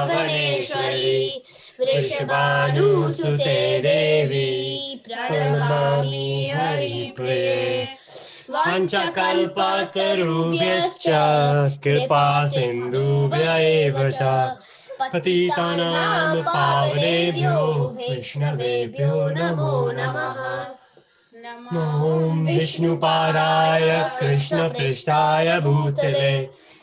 भुवनेश्वरी वृषभानुसुते देवी प्रणमामि हरिप्रिये वाञ्छकल्पतरुभ्यश्च कृपा सिन्धुभ्य एव च पतितानां पावनेभ्यो वैष्णवेभ्यो नमो नमः। नमो विष्णुपादाय कृष्णपृष्ठाय भूतले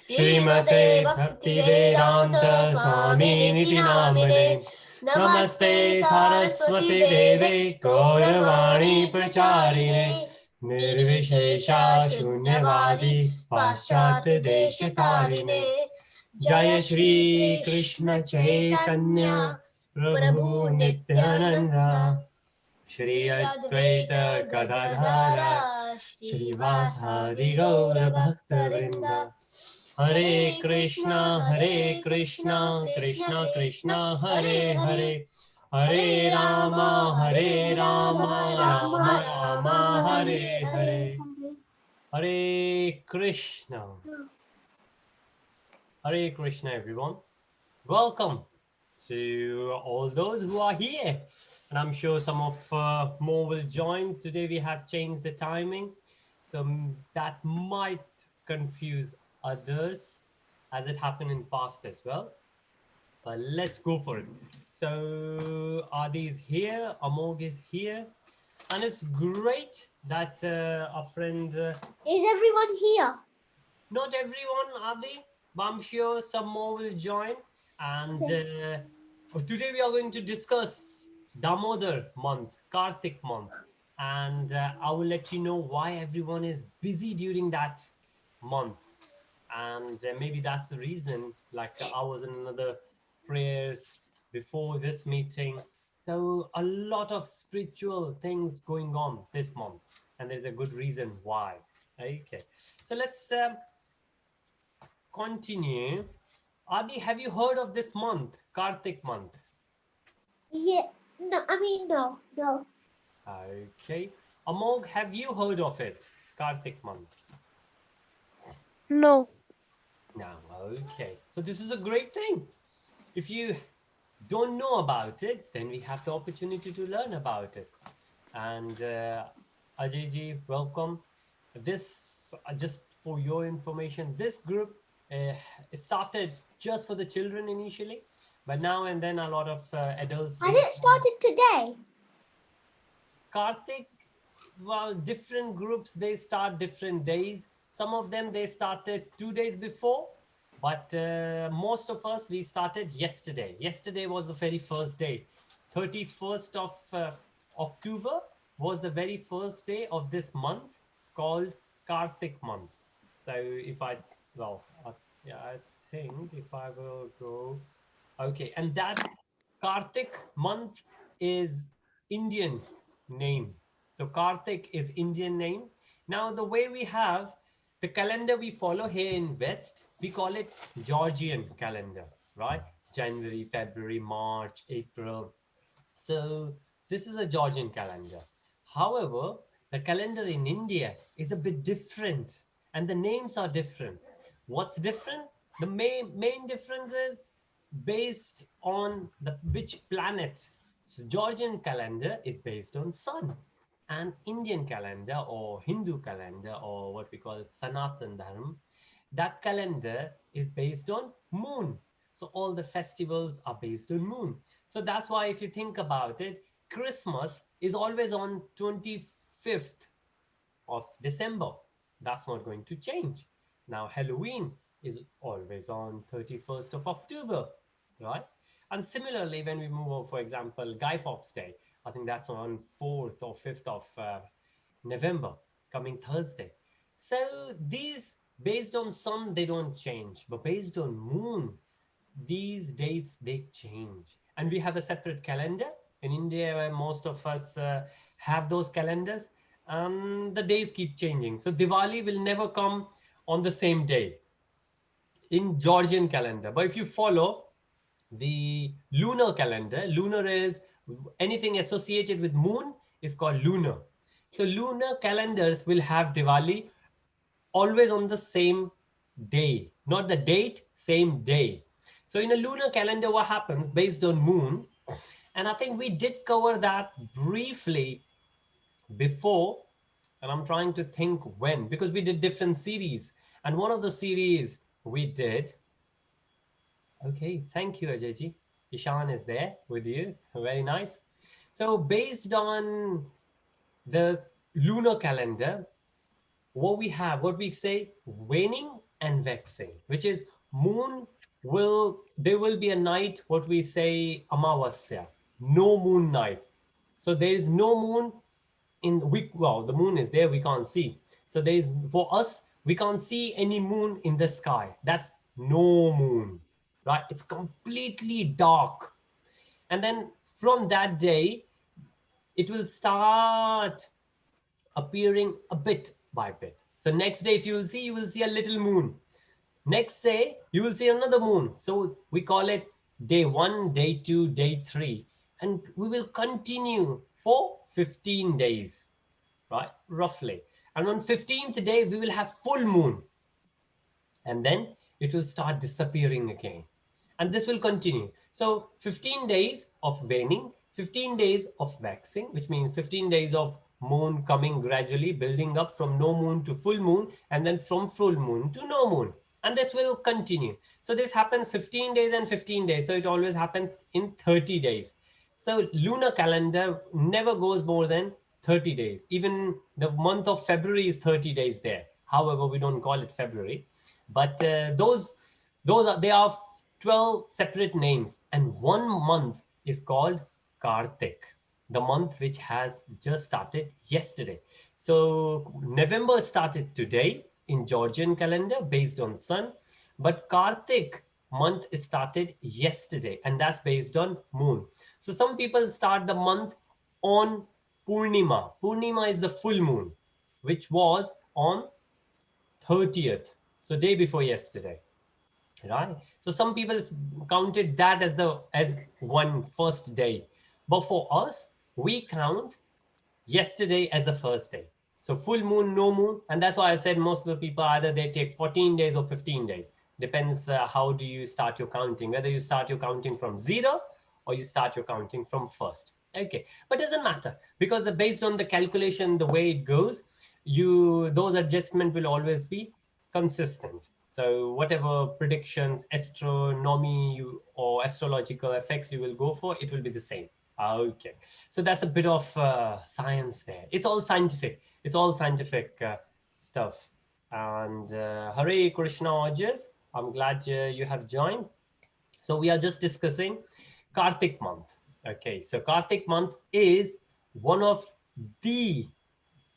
श्रीमते भक्तिवेदान्त स्वामिनिति नामिने नमस्ते सरस्वती देवे गौरवाणी प्रचारिणे निर्विशेषा शून्यवादी पाश्चात्य देशतारिणे जय श्री कृष्ण चैतन्य प्रभु नित्यानंद श्री अद्वैत गदाधर श्रीवासादि गौर भक्तवृंद हरे Krishna Krishna Krishna Hare Hare Hare Ram Ram Ram Hare Hare Hare Krishna everyone. Welcome to all those who are here. And I'm sure some of more will join. Today we have changed the timing. So that might confuse others as it happened in past as well. But let's go for it. So Adi is here, Amog is here. And it's great that our friend... is everyone here? Not everyone, Adi. But I'm sure some more will join. And today we are going to discuss Damodar month, Kartik month. And I will let you know why everyone is busy during that month. And maybe that's the reason, like I was in another prayers before this meeting. So a lot of spiritual things going on this month. And there's a good reason why. Okay. So let's continue. Adi, have you heard of this month, Kartik month? Yeah, no, I mean, no. Okay. Amog, have you heard of it, Kartik month? No. No. Okay. So this is a great thing. If you don't know about it, then we have the opportunity to learn about it. And Ajay ji, welcome. This, just for your information, this group started just for the children initially, but now and then a lot of adults. And it started today. Kartik, well, different groups, they start different days. Some of them, they started 2 days before, but most of us, we started yesterday. Yesterday was the very first day. 31st of October was the very first day of this month called Kartik month. So if I, well, yeah, I think if I will go, okay, and that Kartik month is Indian name. So Kartik is Indian name. Now the way we have the calendar we follow here in West, we call it Georgian calendar, right? January, February, March, April. So this is a Georgian calendar. However, the calendar in India is a bit different and the names are different. What's different? The main difference is based on the which planet. So Georgian calendar is based on sun, and Indian calendar or Hindu calendar or what we call Sanatan Dharma, that calendar is based on moon. So all the festivals are based on moon. So that's why if you think about it, Christmas is always on 25th of December. That's not going to change. Now Halloween is always on 31st of October, right? And similarly, when we move over, for example, Guy Fawkes Day, I think that's on 4th or 5th of November, coming Thursday. So these, based on sun, they don't change, but based on moon, these dates, they change. And we have a separate calendar in India where most of us have those calendars, and the days keep changing. So Diwali will never come on the same day in Georgian calendar. But if you follow the lunar calendar, lunar is anything associated with moon is called lunar. So lunar calendars will have Diwali always on the same day, not the date, same day. So in a lunar calendar, what happens based on moon, and I think we did cover that briefly before, and I'm trying to think when, because we did different series, and one of the series we did. Okay, thank you, Ajayji. Ishan is there with you. Very nice. So based on the lunar calendar, what we have, what we say, waning and waxing, which is moon there will be a night, what we say, amavasya, no moon night. So there is no moon in the week. Well, the moon is there, we can't see. So there is, for us, we can't see any moon in the sky. That's no moon, right? It's completely dark. And then from that day, it will start appearing a bit by bit. So next day, if you will see a little moon. Next day, you will see another moon. So we call it day 1, day 2, day 3. And we will continue for 15 days, right? Roughly. And on 15th day, we will have full moon. And then it will start disappearing again. And this will continue. So 15 days of waning, 15 days of waxing, which means 15 days of moon coming gradually, building up from no moon to full moon, and then from full moon to no moon. And this will continue. So this happens 15 days and 15 days. So it always happens in 30 days. So lunar calendar never goes more than 30 days. Even the month of February is 30 days there. However, we don't call it February. But they are 12 separate names, and one month is called Kartik, the month which has just started yesterday. So November started today in Georgian calendar based on sun, but Kartik month started yesterday, and that's based on moon. So some people start the month on Purnima. Purnima is the full moon, which was on 30th, so day before yesterday, right? So some people counted that as one first day, but for us, we count yesterday as the first day. So full moon, no moon, and that's why I said most of the people either they take 14 days or 15 days. Depends how do you start your counting, whether you start your counting from zero or you start your counting from first. Okay, but doesn't matter, because based on the calculation, the way it goes, those adjustment will always be consistent. So whatever predictions, astronomy or astrological effects you will go for, it will be the same. Okay, so that's a bit of science there. It's all scientific. It's all scientific stuff. And Hare Krishna, Ajas, I'm glad you have joined. So we are just discussing Kartik month. Okay, so Kartik month is one of the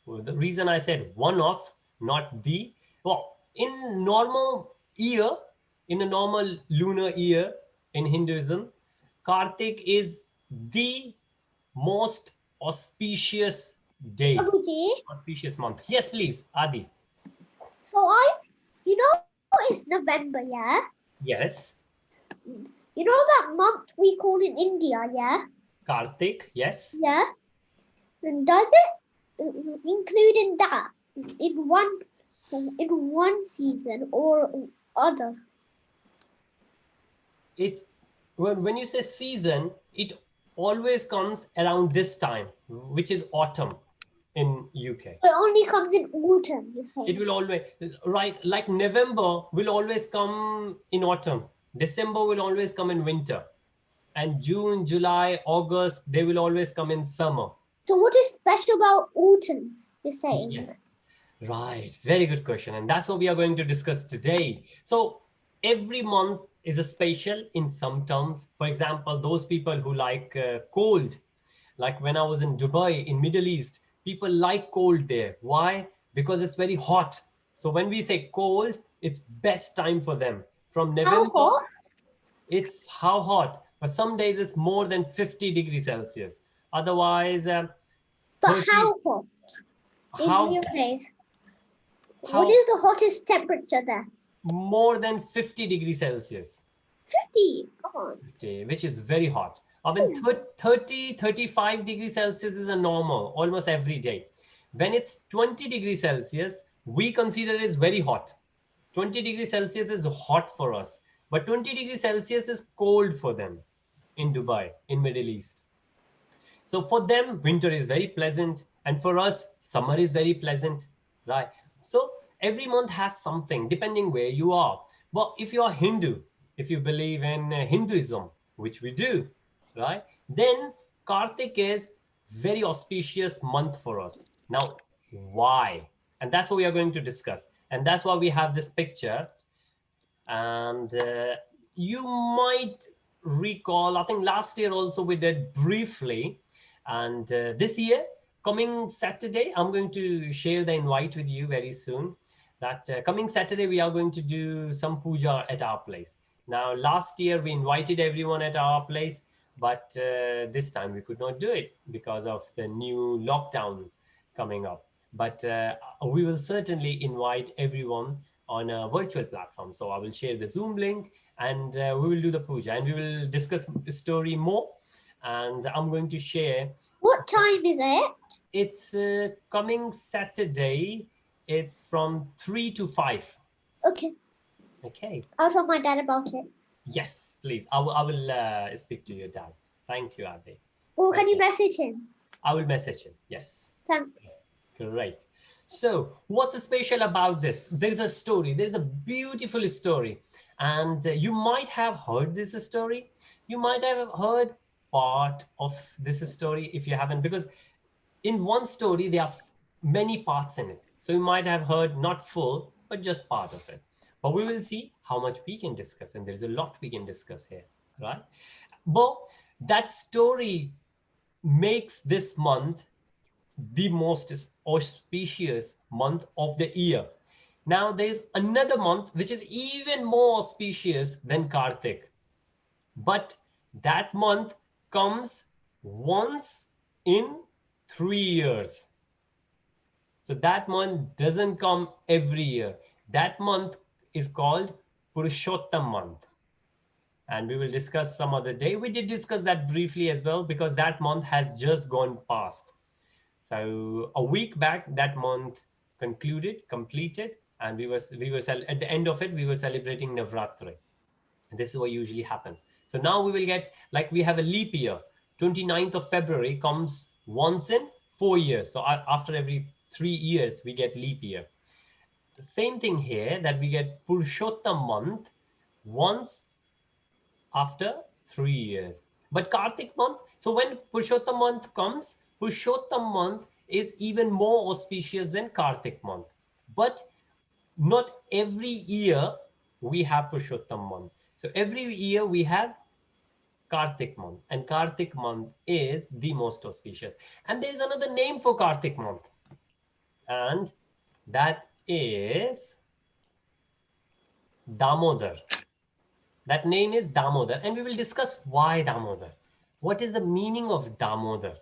reason I said one of, not the. Well, in normal year, in a normal lunar year in Hinduism, Kartik is the most auspicious day, Abuji, auspicious month. Yes, please, Adi. so it's November, yeah? Yes. You know that month we call in India, yeah? Kartik, yes. Yeah. And does it include in that in one season or other? When you say season, it always comes around this time, which is autumn in UK. It only comes in autumn, you say? It will always, right, like November will always come in autumn. December will always come in winter. And June, July, August, they will always come in summer. So what is special about autumn, you're saying? Yes. Right. Very good question. And that's what we are going to discuss today. So every month is a special in some terms. For example, those people who like cold, like when I was in Dubai in Middle East, people like cold there. Why? Because it's very hot. So when we say cold, it's best time for them. From November, How hot? it's how hot? But some days it's more than 50 degrees Celsius. Otherwise, But 30, how hot in how, real days? how What is the hottest temperature there? more than 50 degrees Celsius, 50. Come on. which is very hot. I mean, 30, 35 degrees Celsius is a normal, almost every day. When it's 20 degrees Celsius, we consider it very hot. 20 degrees Celsius is hot for us. But 20 degrees Celsius is cold for them in Dubai, in Middle East. So for them, winter is very pleasant, and for us, summer is very pleasant, right? So every month has something, depending where you are. But if you are Hindu, if you believe in Hinduism, which we do, right? Then Kartik is very auspicious month for us. Now, why? And that's what we are going to discuss. And that's why we have this picture. And you might recall, I think last year also we did briefly, and this year, coming Saturday, I'm going to share the invite with you very soon. That coming Saturday, we are going to do some puja at our place. Now, last year we invited everyone at our place, but this time we could not do it because of the new lockdown coming up. But we will certainly invite everyone on a virtual platform. So I will share the Zoom link, and we will do the puja, and we will discuss the story more. And I'm going to share. What time is it? It's coming Saturday. It's from 3 to 5. Okay, Okay. I'll tell my dad about it. Yes, please. I will speak to your dad. Thank you, Ade. Or can you Okay. message him? I will message him. Yes. Thanks. Great. So, what's special about this? There's a story. There's a beautiful story. And you might have heard this story. You might have heard part of this story if you haven't, because in one story, there are many parts in it. So, you might have heard not full, but just part of it. But we will see how much we can discuss. And there's a lot we can discuss here, right? But that story makes this month the most auspicious month of the year. Now, there's another month which is even more auspicious than Kartik, but that month comes once in 3 years. So that month doesn't come every year. That month is called Purushottam month. And we will discuss some other day. We did discuss that briefly as well, because that month has just gone past. So a week back, that month completed, and we were at the end of it, we were celebrating Navratri. And this is what usually happens. So now we will get, like, we have a leap year. 29th of February comes once in 4 years. So after every 3 years, we get leap year. The same thing here, that we get Purushottam month once after 3 years. But Kartik month, so when Purushottam month comes, Purushottam month is even more auspicious than Kartik month. But not every year we have Purushottam month. So every year we have Kartik month, and Kartik month is the most auspicious. And there is another name for Kartik month, and that is Damodar. That name is Damodar, and we will discuss why Damodar. What is the meaning of Damodar,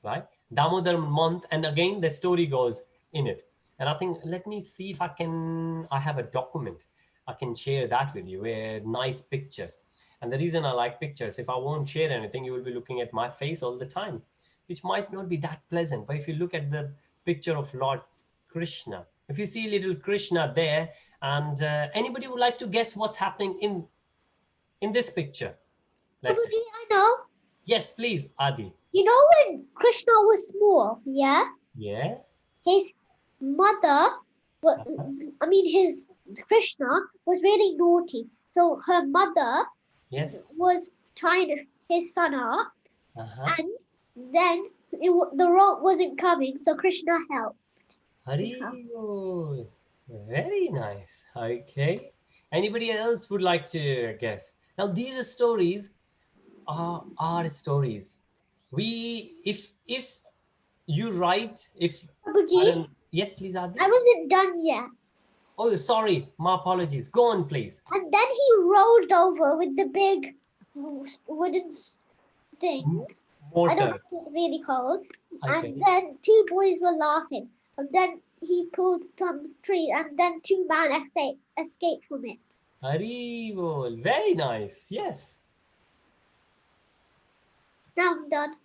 right? Damodar month, and again the story goes in it. And I think, let me see if I have a document. I can share that with you, where nice pictures. And the reason I like pictures, if I won't share anything, you will be looking at my face all the time, which might not be that pleasant. But if you look at the picture of Lord Krishna, if you see little Krishna there, and anybody would like to guess what's happening in this picture? Let's see. I know. Yes, please, Adi. You know when Krishna was small, yeah? Yeah. His mother, his Krishna was really naughty. So her mother Yes. was tying his son up, Uh-huh. and then the rope wasn't coming, so Krishna helped. Hari, very nice. Okay. Anybody else would like to guess? Now, these stories are our stories. If you write, if Babuji, yes, please, Adi. I wasn't done yet. Oh, sorry, my apologies. Go on, please. And then he rolled over with the big wooden thing. Motor. I don't know what it's really called. Okay. And then two boys were laughing. And then he pulled some tree, and then two men escaped from it. Hari, very nice. Yes. Now I'm done.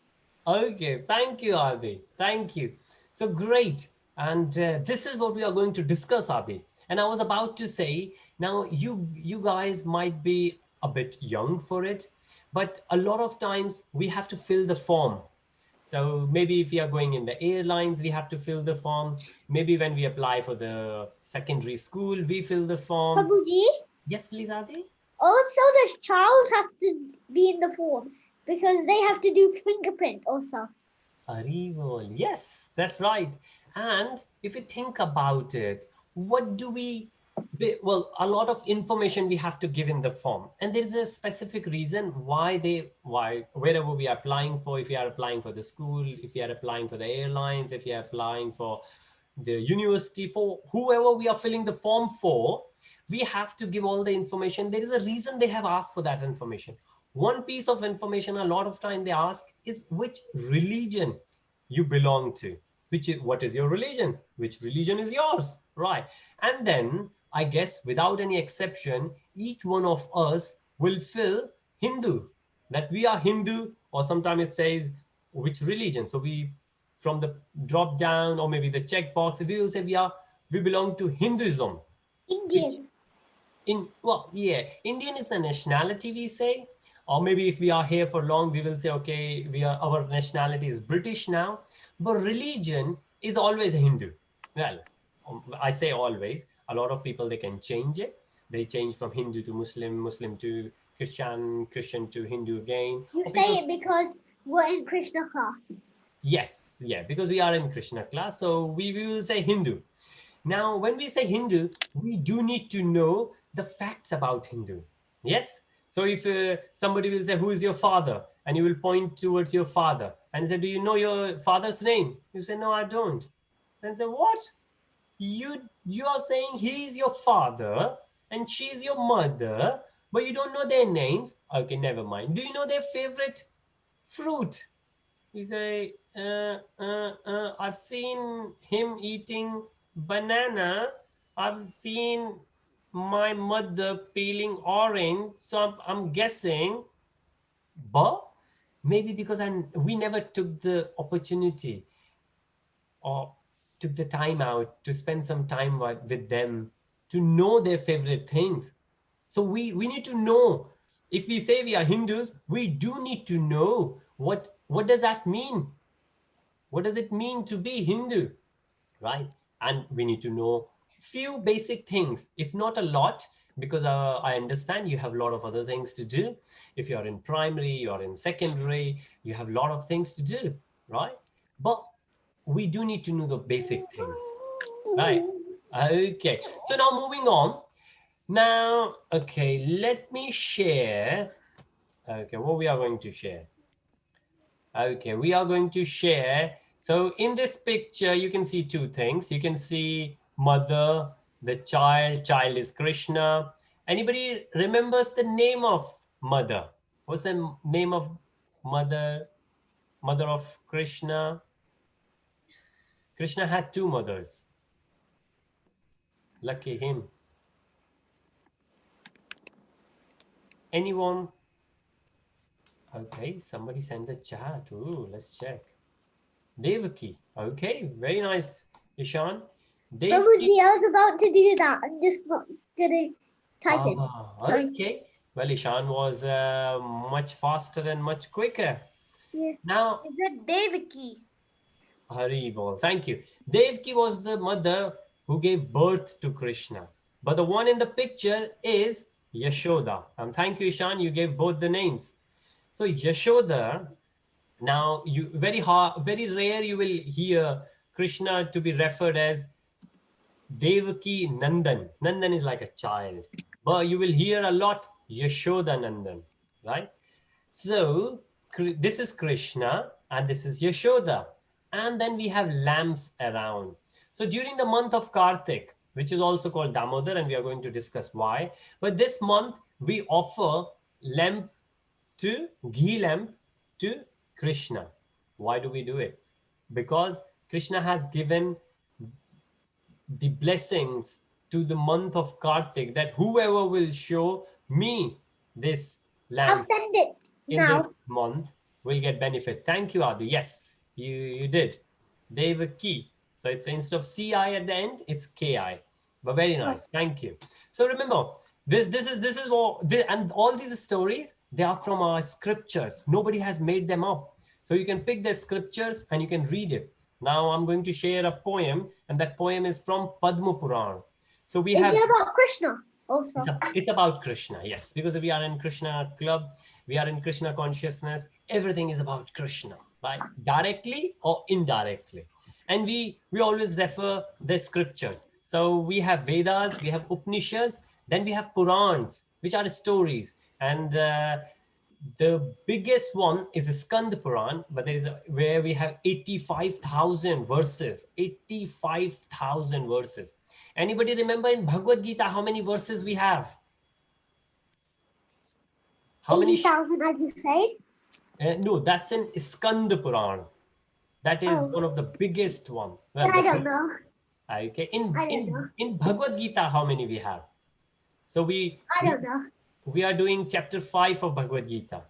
Okay, thank you, Adi. Thank you. So great. And this is what we are going to discuss, Adi. And I was about to say, Now, you guys might be a bit young for it, but a lot of times we have to fill the form. So maybe if we are going in the airlines, we have to fill the form. Maybe when we apply for the secondary school, we fill the form. Prabhuji, Yes, please, Adi. also the child has to be in the form because they have to do fingerprint also. Arrival. Yes, that's right. And if you think about it, what do we, well, a lot of information we have to give in the form. And there is a specific reason why, wherever we are applying for, if you are applying for the school, if you are applying for the airlines, if you are applying for the university, for whoever we are filling the form for, we have to give all the information. There is a reason they have asked for that information. One piece of information a lot of time they ask is which religion you belong to. What is your religion? Which religion is yours? Right. And then I guess without any exception, each one of us will fill Hindu, that we are Hindu, or sometimes it says which religion. So we, from the drop down or maybe the checkbox, if we will say we belong to Hinduism, which Indian. well, yeah, Indian is the nationality we say, or maybe if we are here for long, we will say, okay, our nationality is British now, but religion is always a Hindu. Well, I say always. A lot of people, they can change it. They change from Hindu to Muslim, Muslim to Christian, Christian to Hindu again. You Or say people, it because we're in Krishna class. yes, yeah, because we are in Krishna class, so we will say Hindu. Now, when we say Hindu, we do need to know the facts about Hindu. Yes? So if somebody will say, who is your father? And you will point towards your father and say, do you know your father's name? You say, no, I don't. Then say, what? You are saying he is your father and she is your mother, but you don't know their names? Okay, never mind. Do you know their favorite fruit? You say, I've seen him eating banana. I've seen my mother peeling orange. So I'm guessing, but maybe because we never took the opportunity or took the time out to spend some time with them to know their favorite things. So we need to know. If we say we are Hindus, we do need to know what does that mean. What does it mean to be Hindu, right? And we need to know few basic things, if not a lot, because I understand you have a lot of other things to do. If you're in primary, you're in secondary, you have a lot of things to do, right? But we do need to know the basic things, right? Okay, so now moving on. Now, okay, let me share. Okay, what we are going to share. Okay, we are going to share. So in this picture, you can see two things. You can see mother, the child is Krishna. Anybody remembers the name of mother? What's the name of mother, mother of Krishna? Krishna had two mothers. Lucky him. Anyone? Okay, somebody send the chat. Ooh, let's check. Devaki. Okay, very nice, Ishan. Devaki. Prabhuji, I was about to do that. I'm just not gonna type it. Okay. Well, Ishan was much faster and much quicker. Yeah. Now, Is it Devaki? Haribol, thank you. Devaki was the mother who gave birth to Krishna. But the one in the picture is Yashoda. And thank you, Ishan, you gave both the names. So Yashoda, now you very rare you will hear Krishna to be referred as Devaki Nandan. Nandan is like a child. But you will hear a lot Yashoda Nandan, right? So this is Krishna and this is Yashoda. And then we have lamps around. So during the month of Kartik, which is also called Damodar, and we are going to discuss why. But this month we offer lamp to ghee lamp to Krishna. Why do we do it? Because Krishna has given the blessings to the month of Kartik, that whoever will show me this I'll lamp send it in this now. month will get benefit. Thank you, Adi. Yes, you did. They were key. So it's instead of CI at the end, it's KI. But very nice. Thank you. So remember, this is what and all these stories, they are from our scriptures. Nobody has made them up. So you can pick the scriptures and you can read it. Now I'm going to share a poem, and that poem is from Padma Puran. So we Is have it about Krishna also? it's about Krishna, yes, because we are in Krishna club, we are in Krishna consciousness. Everything is about Krishna, right? Directly or indirectly. And we always refer the scriptures. So we have Vedas, we have Upanishads, then we have Purans, which are stories. And the biggest one is Skand Puran, but there is where we have 85,000 verses. 85,000 verses. Anybody remember in Bhagavad Gita how many verses we have? How many? 80,000, as you said. No, that's in Skand Puran. That is one of the biggest one. Well, I don't know. okay. I don't know. In Bhagavad Gita, how many we have? So I don't know. we are doing chapter 5 of Bhagavad Gita.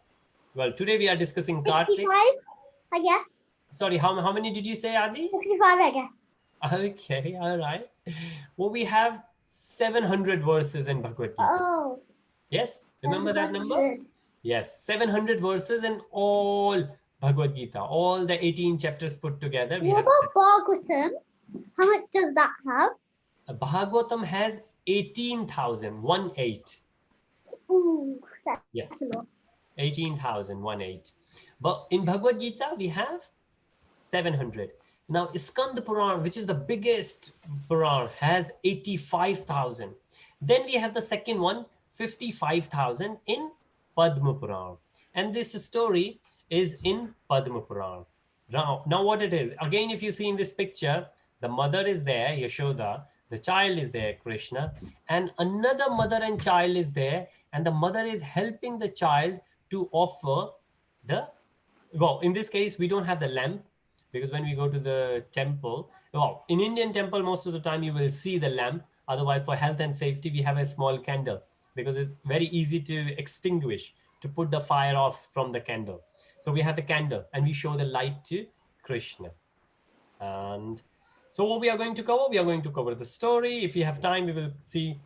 Well, today we are discussing Kartik. 65, I guess. Sorry, how many did you say, Adi? 65, I guess. Okay, all right. Well, we have 700 verses in Bhagavad Gita. Oh. Yes, remember that number? 700. Yes, 700 verses in all Bhagavad Gita, all the 18 chapters put together. What about Bhagavatam? How much does that have? Bhagavatam has 18,000, 1-8. Ooh, that's Yes, a lot. 18,000, 1-8. But in Bhagavad Gita, we have 700. Now, Skand Puran, which is the biggest Puran, has 85,000. Then we have the second one, 55,000 in Padma Puran. And this story is in Padma Puran. Now what it is, again, if you see in this picture, the mother is there, Yashoda, the child is there, Krishna, and another mother and child is there, and the mother is helping the child to offer the, well, in this case, we don't have the lamp, because when we go to the temple, well, in Indian temple, most of the time you will see the lamp. Otherwise, for health and safety, we have a small candle, because it's very easy to extinguish, to put the fire off from the candle. So we have the candle and we show the light to Krishna. And so what we are going to cover the story. If you have time, we will see.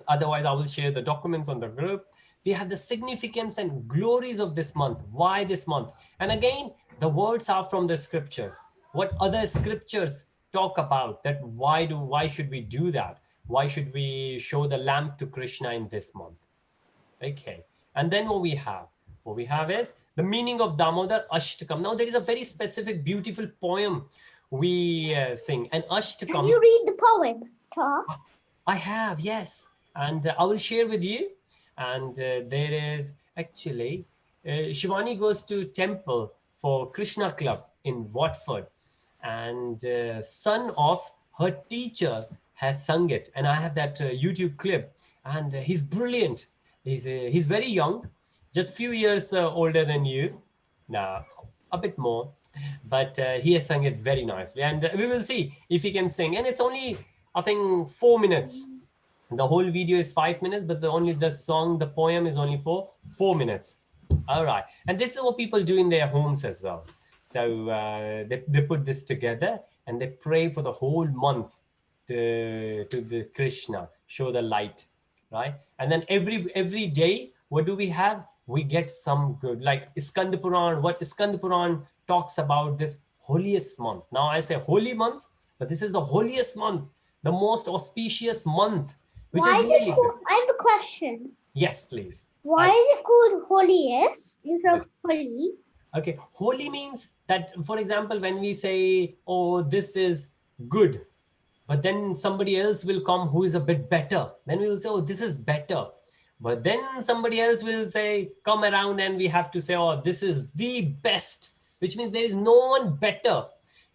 Otherwise, I will share the documents on the group. We have the significance and glories of this month. Why this month? And again, the words are from the scriptures. What other scriptures talk about that? Why should we do that? Why should we show the lamp to Krishna in this month? Okay. And then what we have is the meaning of Damodar Ashtakam. Now there is a very specific, beautiful poem we sing. And Ashtakam. Can you read the poem, Tom? I have, yes. And I will share with you. And there is actually, Shivani goes to temple for Krishna Club in Watford. And son of her teacher has sung it. And I have that YouTube clip. And he's brilliant. He's very young, just few years older than you. Now, a bit more. But he has sung it very nicely. And we will see if he can sing. And it's only, I think, 4 minutes. The whole video is 5 minutes, but the poem is only for 4 minutes. All right. And this is what people do in their homes as well. So they put this together and they pray for the whole month to the Krishna, show the light, right? And then every day, what do we have? We get some good, like Skand Puran. What Skand Puran talks about this holiest month. Now I say holy month, but this is the holiest month, the most auspicious month. Why is it called? I have a question. Yes, please. Why is it called holiest instead of holy? Okay, holy means that, for example, when we say, oh, this is good, but then somebody else will come who is a bit better. Then we will say, oh, this is better. But then somebody else will say, come around, and we have to say, oh, this is the best, which means there is no one better.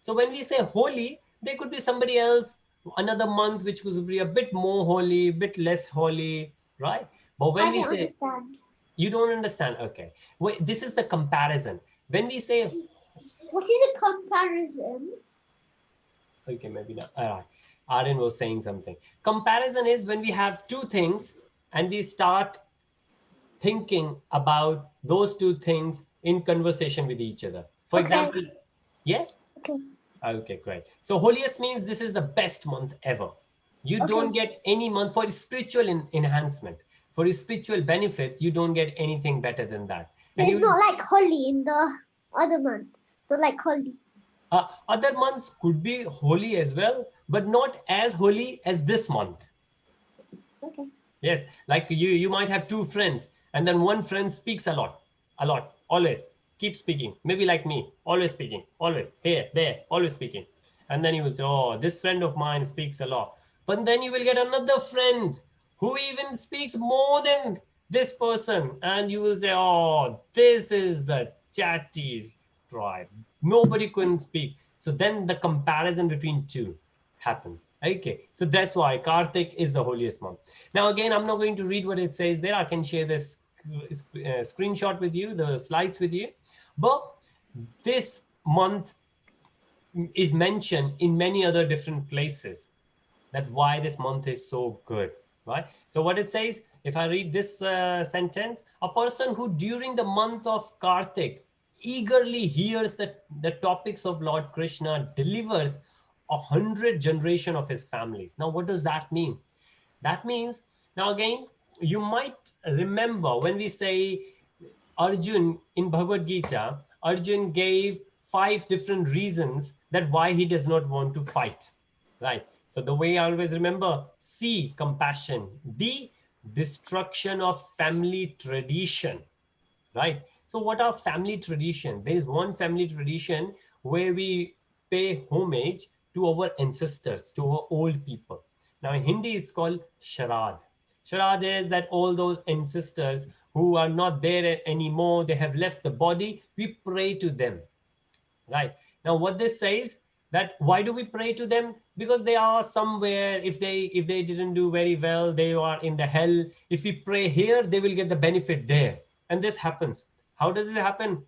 So when we say holy, there could be somebody else, another month, which would be a bit more holy, a bit less holy, right? But when we say, understand. You don't understand? Okay. Wait, this is the comparison. When we say, what is a comparison? Okay, maybe not. All right. Aryan was saying something. Comparison is when we have two things and we start thinking about those two things in conversation with each other. For example, yeah? Okay. Okay, great. So holiest means this is the best month ever. You Okay. don't get any month for spiritual enhancement, for spiritual benefits. You don't get anything better than that. So And it's you will, not like Holly in the other month. Not like Holly. other months could be holy as well, but not as holy as this month. Okay. Yes, like you might have two friends, and then one friend speaks a lot, always keep speaking. Maybe like me, always speaking, always here, there, always speaking. And then you will say, oh, this friend of mine speaks a lot. But then you will get another friend who even speaks more than this person, and you will say, oh, this is the chatty tribe. Nobody couldn't speak. So then the comparison between two happens. Okay, so that's why Kartik is the holiest month. Now, again, I'm not going to read what it says there. I can share this screenshot with you, the slides with you. But this month is mentioned in many other different places, that why this month is so good, right? So what it says, if I read this sentence, a person who during the month of Kartik eagerly hears the topics of Lord Krishna delivers 100 generation of his families. Now, what does that mean? That means, now again, you might remember when we say Arjun in Bhagavad Gita, Arjun gave 5 different reasons that why he does not want to fight, right? So the way I always remember: C, compassion; D, destruction of family tradition, right? So what are family tradition? There is one family tradition where we pay homage to our ancestors, to our old people. Now in Hindi it's called Sharad. Sharad is that all those ancestors who are not there anymore, they have left the body, we pray to them, right? Now what this says, that why do we pray to them? Because they are somewhere, if they didn't do very well, they are in the hell. If we pray here, they will get the benefit there. And this happens. How does it happen?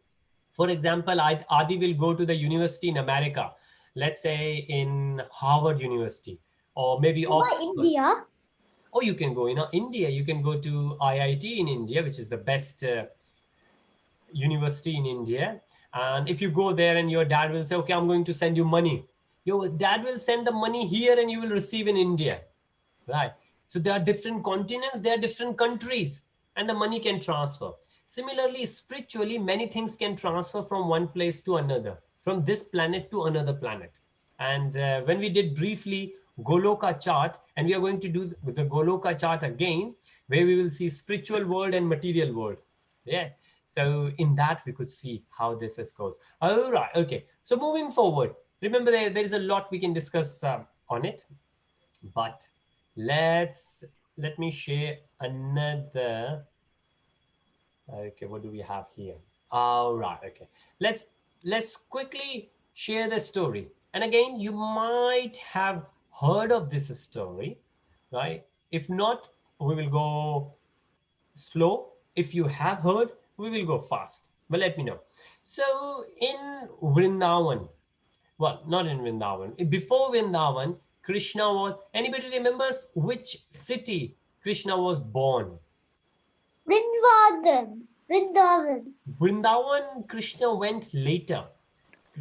For example, Adi will go to the university in America, let's say in Harvard University, or maybe So why Oxford. India? Or you can go, India, you can go to IIT in India, which is the best university in India. And if you go there and your dad will say, okay, I'm going to send you money, your dad will send the money here and you will receive in India, right? So there are different continents, there are different countries, and the money can transfer. Similarly, spiritually, many things can transfer from one place to another, from this planet to another planet. And when we did briefly Goloka chart, and we are going to do the Goloka chart again, where we will see spiritual world and material world. Yeah. So in that we could see how this is goes. All right. Okay. So moving forward, remember there is a lot we can discuss on it, but let me share another. Okay, what do we have here? All right. Okay. Let's quickly share the story. And again, you might have heard of this story, right? If not, we will go slow. If you have heard, we will go fast. But let me know. So in Vrindavan, well, not in Vrindavan. Before Vrindavan, Krishna was. Anybody remembers which city Krishna was born? Vrindavan. Vrindavan, Krishna went later.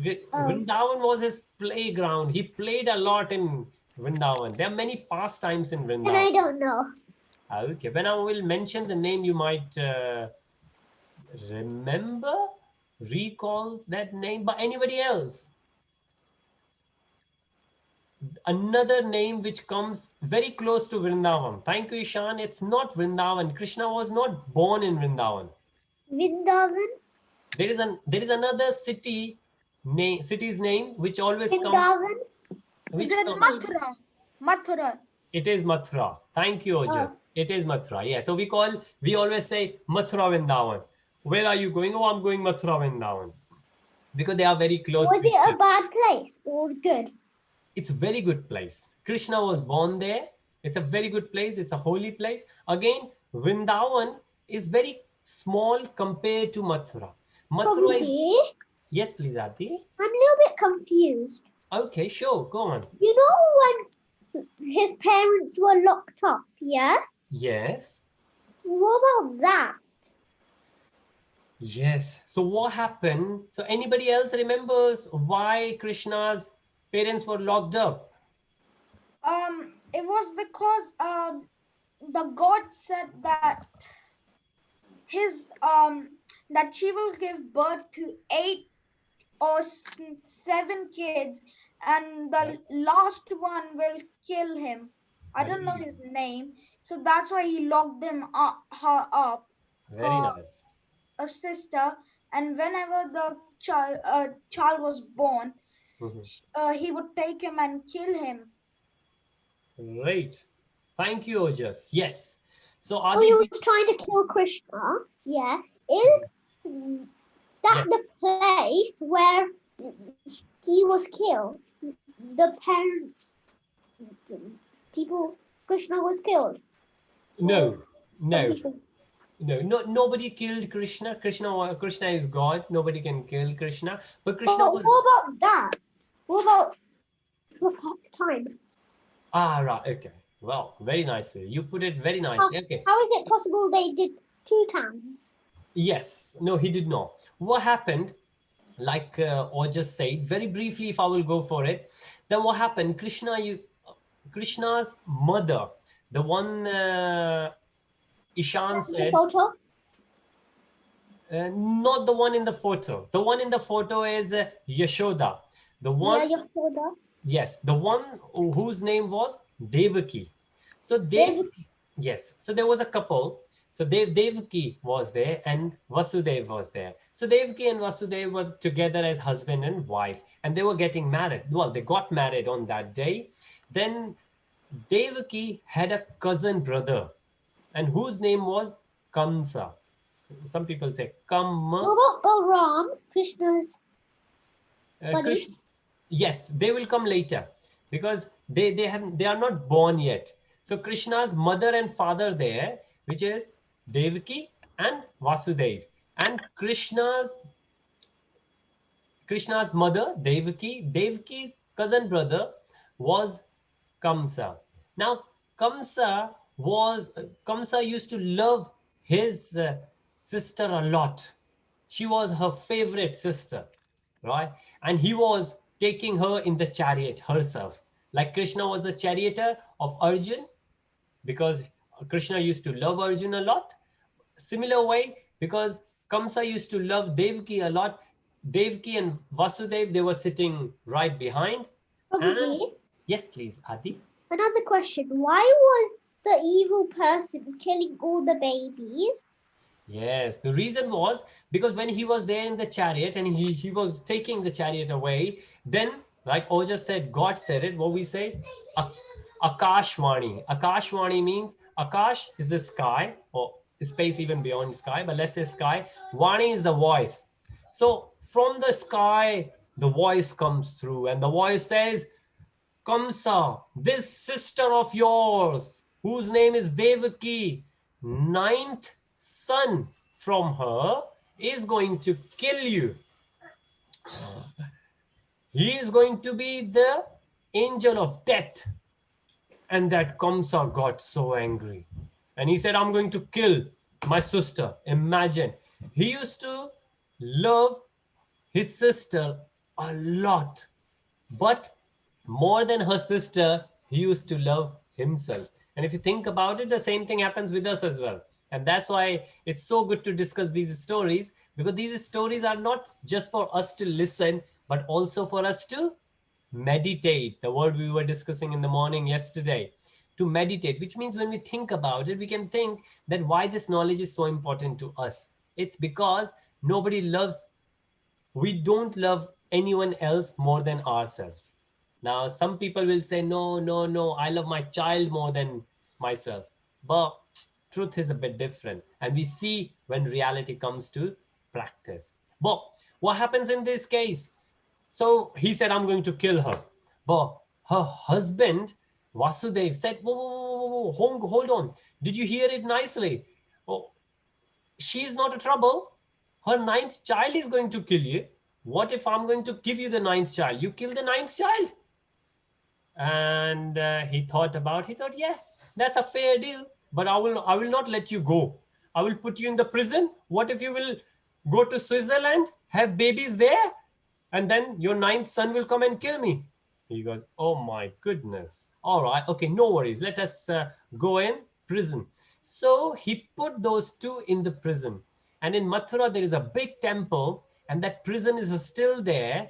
Oh. Vrindavan was his playground. He played a lot in Vrindavan. There are many pastimes in And I Vrindavan. don't know. Okay, when I will mention the name, you might remember, recalls that name. But anybody else? Another name which comes very close to Vrindavan. Thank you, Ishan. It's not Vrindavan. Krishna was not born in Vrindavan. Vrindavan. There is another city's name which always comes, Vrindavan. which Is it come, Mathura? Mathura. it is Mathura. Thank you, Ojit. Oh. It is Mathura. Yeah. So we always say Mathura Vrindavan. Where are you going? Oh, I'm going Mathura Vrindavan. Because they are very close Was to each it a other. bad place or good? It's a very good place. Krishna was born there. It's a very good place. It's a holy place. Again, Vrindavan is very small compared to Mathura. Mathura is, Prabhuji, yes, please, Ati. I'm a little bit confused. Okay, sure, go on. You know when his parents were locked up, yeah? Yes, What about that? yes. So what happened? So anybody else remembers why Krishna's parents were locked up? it was because the god said that his that she will give birth to 8 or 7 kids, and the Yes. last one will kill him. I don't know Very, his name, so that's why he locked her up, very her nice. a sister. And whenever the child was born, Mhm. he would take him and kill him. Right. Thank you, Ojas. Yes. So So he Adi, was trying to kill Krishna. Yeah. Is that yes. the place where he was killed? The parents, people, Krishna was killed. Or No, some no, people. no. Nobody killed Krishna. Krishna is God. Nobody can kill Krishna. But Krishna But was what about that? What about the time? right. Okay. Well, very nicely. You put it very How, nicely. Okay. how is it possible they did 2 times? Yes. No, he did not. What happened? Like Ojas said, very briefly, if I will go for it, then what happened? Krishna's mother, the one Ishan The said, photo? not the one in the photo. The one in the photo is Yashoda. The one, Yeah, your photo. yes, the one whose name was Devaki. So David. yes. So there was a couple. So Devaki was there and Vasudev was there. So Devaki and Vasudev were together as husband and wife, and they were getting married. Well, they got married on that day. Then Devaki had a cousin brother, and whose name was Kamsa. Some people say What Kam. about Balram, Krishna's buddy? Krishna, yes, they will come later because they are not born yet. So Krishna's mother and father there, which is Devaki and Vasudev, and Krishna's mother Devaki's cousin brother was Kamsa. Now Kamsa used to love his sister a lot. She was her favorite sister, right? And he was taking her in the chariot herself. Like Krishna was the charioteer of Arjun because Krishna used to love Arjun a lot. Similar way, because Kamsa used to love Devaki a lot, Devaki and Vasudev, they were sitting right behind. And Prabhuji, yes, please, Adi. another question. Why was the evil person killing all the babies? Yes, the reason was because when he was there in the chariot and he was taking the chariot away, then, like Oja said, God said it, what we say? Akashwani. Akashwani means Akash is the sky or space even beyond sky, but let's say sky. Vani is the voice. So from the sky, the voice comes through and the voice says, Kamsa, this sister of yours, whose name is Devaki, ninth son from her, is going to kill you. He is going to be the angel of death. And that Kamsa got so angry. And he said, I'm going to kill my sister. Imagine. He used to love his sister a lot. But more than her sister, he used to love himself. And if you think about it, the same thing happens with us as well. And that's why it's so good to discuss these stories, because these stories are not just for us to listen, but also for us to meditate. The word we were discussing in the morning yesterday, to meditate, which means when we think about it, we can think that why this knowledge is so important to us. It's because nobody loves we don't love anyone else more than ourselves. Now, some people will say, no, no, no, I love my child more than myself. But truth is a bit different. And we see when reality comes to practice. But what happens in this case? So he said, I'm going to kill her. But her husband, Vasudev, said, whoa, whoa, whoa, whoa, whoa, hold on. Did you hear it nicely? Oh, she's not a trouble. Her ninth child is going to kill you. What if I'm going to give you the ninth child? You kill the ninth child. And he thought, yeah, that's a fair deal. But I will not let you go. I will put you in the prison. What if you will go to Switzerland, have babies there, and then your ninth son will come and kill me? He goes, oh my goodness. All right, okay, no worries. Let us go in prison. So he put those two in the prison. And in Mathura, there is a big temple, and that prison is still there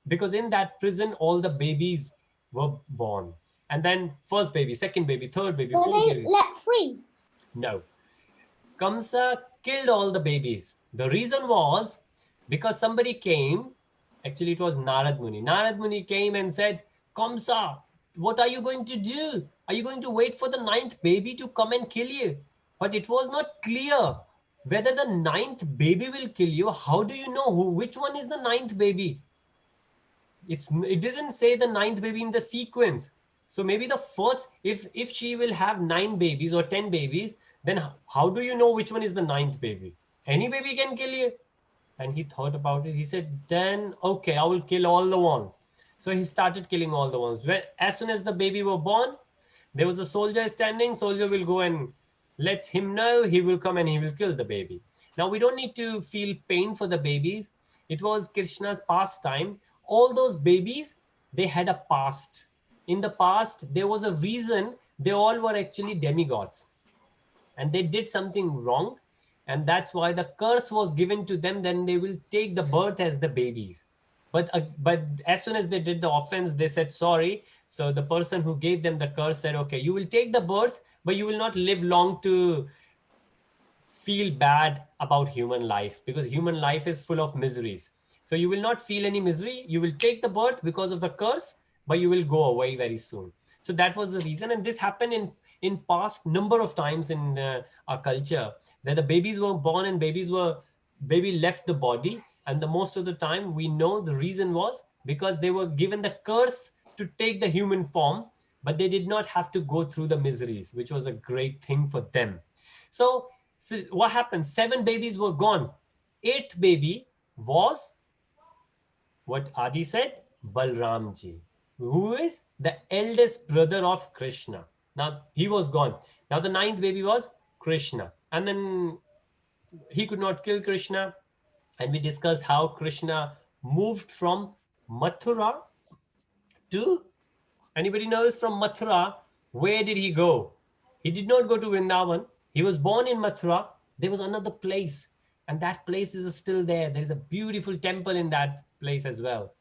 because in that prison, all the babies were born. And then first baby, second baby, third baby, Were fourth they baby. let free? No. Kamsa killed all the babies. The reason was because somebody came, actually, it was Narad Muni. Narad Muni came and said, Kamsa, what are you going to do? Are you going to wait for the ninth baby to come and kill you? But it was not clear whether the ninth baby will kill you. How do you know which one is the ninth baby? It didn't say the ninth baby in the sequence. So maybe the first, if she will have 9 babies or 10 babies, then how do you know which one is the ninth baby? Any baby can kill you. And he thought about it. He said, then okay, I will kill all the ones. So he started killing all the ones. As soon as the baby were born, there was a soldier standing. Soldier will go and let him know. He will come and he will kill the baby. Now we don't need to feel pain for the babies. It was Krishna's pastime. All those babies, they had a past. In the past, there was a reason they all were actually demigods, and they did something wrong, and that's why the curse was given to them. Then they will take the birth as the babies, but as soon as they did the offense, they said sorry. So the person who gave them the curse said, okay, you will take the birth, but you will not live long to feel bad about human life, because human life is full of miseries. So you will not feel any misery. You will take the birth because of the curse, but you will go away very soon. So that was the reason, and this happened in past number of times in our culture, that the babies were born and baby left the body, and the most of the time we know the reason was because they were given the curse to take the human form, but they did not have to go through the miseries, which was a great thing for them. So what happened? 7 babies were gone. Eighth baby was what Adi said, Balramji, who is the eldest brother of Krishna. Now he was gone. Now the ninth baby was Krishna. And then he could not kill Krishna. And we discussed how Krishna moved from Mathura to, anybody knows from Mathura, where did he go? He did not go to Vrindavan. He was born in Mathura. There was another place, and that place is still there. There is a beautiful temple in that place as well.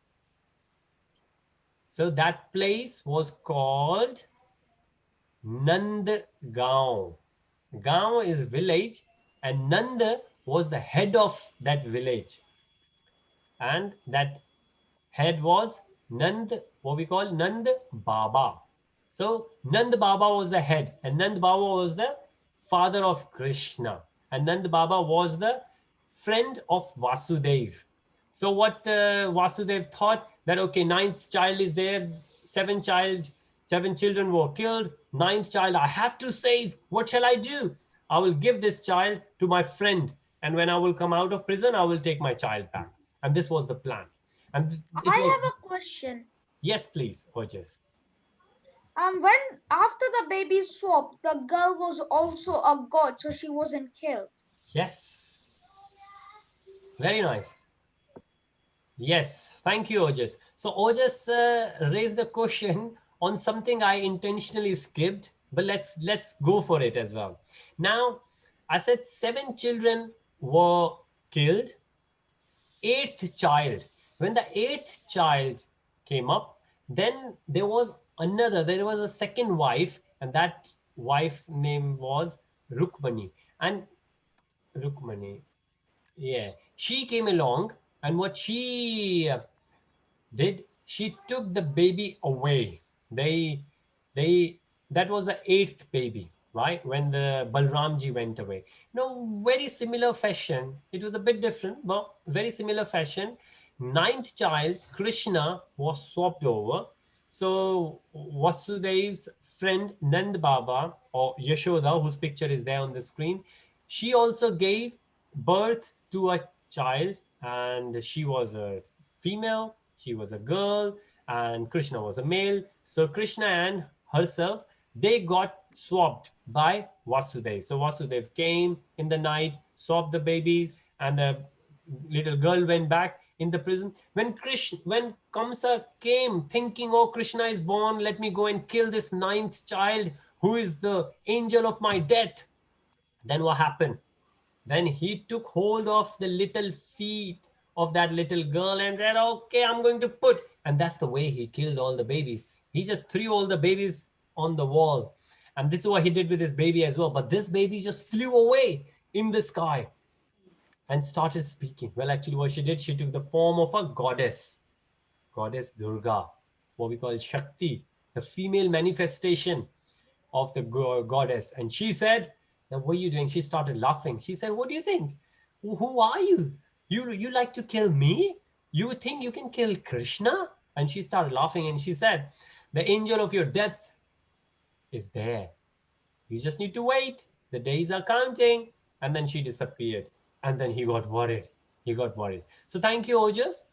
So that place was called Nandgaon. Gaon is village, and Nanda was the head of that village. And that head was Nand, what we call Nand Baba. So Nand Baba was the head, and Nand Baba was the father of Krishna, and Nand Baba was the friend of Vasudev. So what Vasudev thought, that okay, ninth child is there, seven children were killed, ninth child I have to save. What shall I do? I will give this child to my friend, and when I will come out of prison, I will take my child back. And this was the plan. And it I was, have a question. yes, please, Ojas. When after the baby swap, the girl was also a god, so she wasn't killed. Yes, very nice. Yes, thank you, Ojas. So Ojas raised the question on something I intentionally skipped, but let's go for it as well. Now, I said 7 children were killed. Eighth child. When the eighth child came up, then there was a second wife, and that wife's name was Rukmani. And Rukmani, yeah, she came along, and what she did, she took the baby away. They that was the eighth baby, right, when the Balramji went away. No, very similar fashion. It was a bit different, but very similar fashion. Ninth child, Krishna, was swapped over. So Vasudev's friend Nand Baba, or Yashoda, whose picture is there on the screen, she also gave birth to a child, and she was a female, she was a girl, and Krishna was a male. So Krishna and herself, they got swapped by Vasudev. So Vasudev came in the night, swapped the babies, and the little girl went back in the prison. When Kamsa came thinking, oh, Krishna is born, let me go and kill this ninth child who is the angel of my death. Then what happened? Then he took hold of the little feet of that little girl and said, okay, I'm going to put. And that's the way he killed all the babies. He just threw all the babies on the wall. And this is what he did with his baby as well. But this baby just flew away in the sky and started speaking. Well, actually, what she did, she took the form of a goddess, Goddess Durga, what we call Shakti, the female manifestation of the goddess. And she said, now, what are you doing? She started laughing. She said, what do you think? Who are you? You like to kill me? You think you can kill Krishna? And she started laughing and she said, the angel of your death is there. You just need to wait. The days are counting. And then she disappeared. And then he got worried. He got worried. So thank you, Ojas.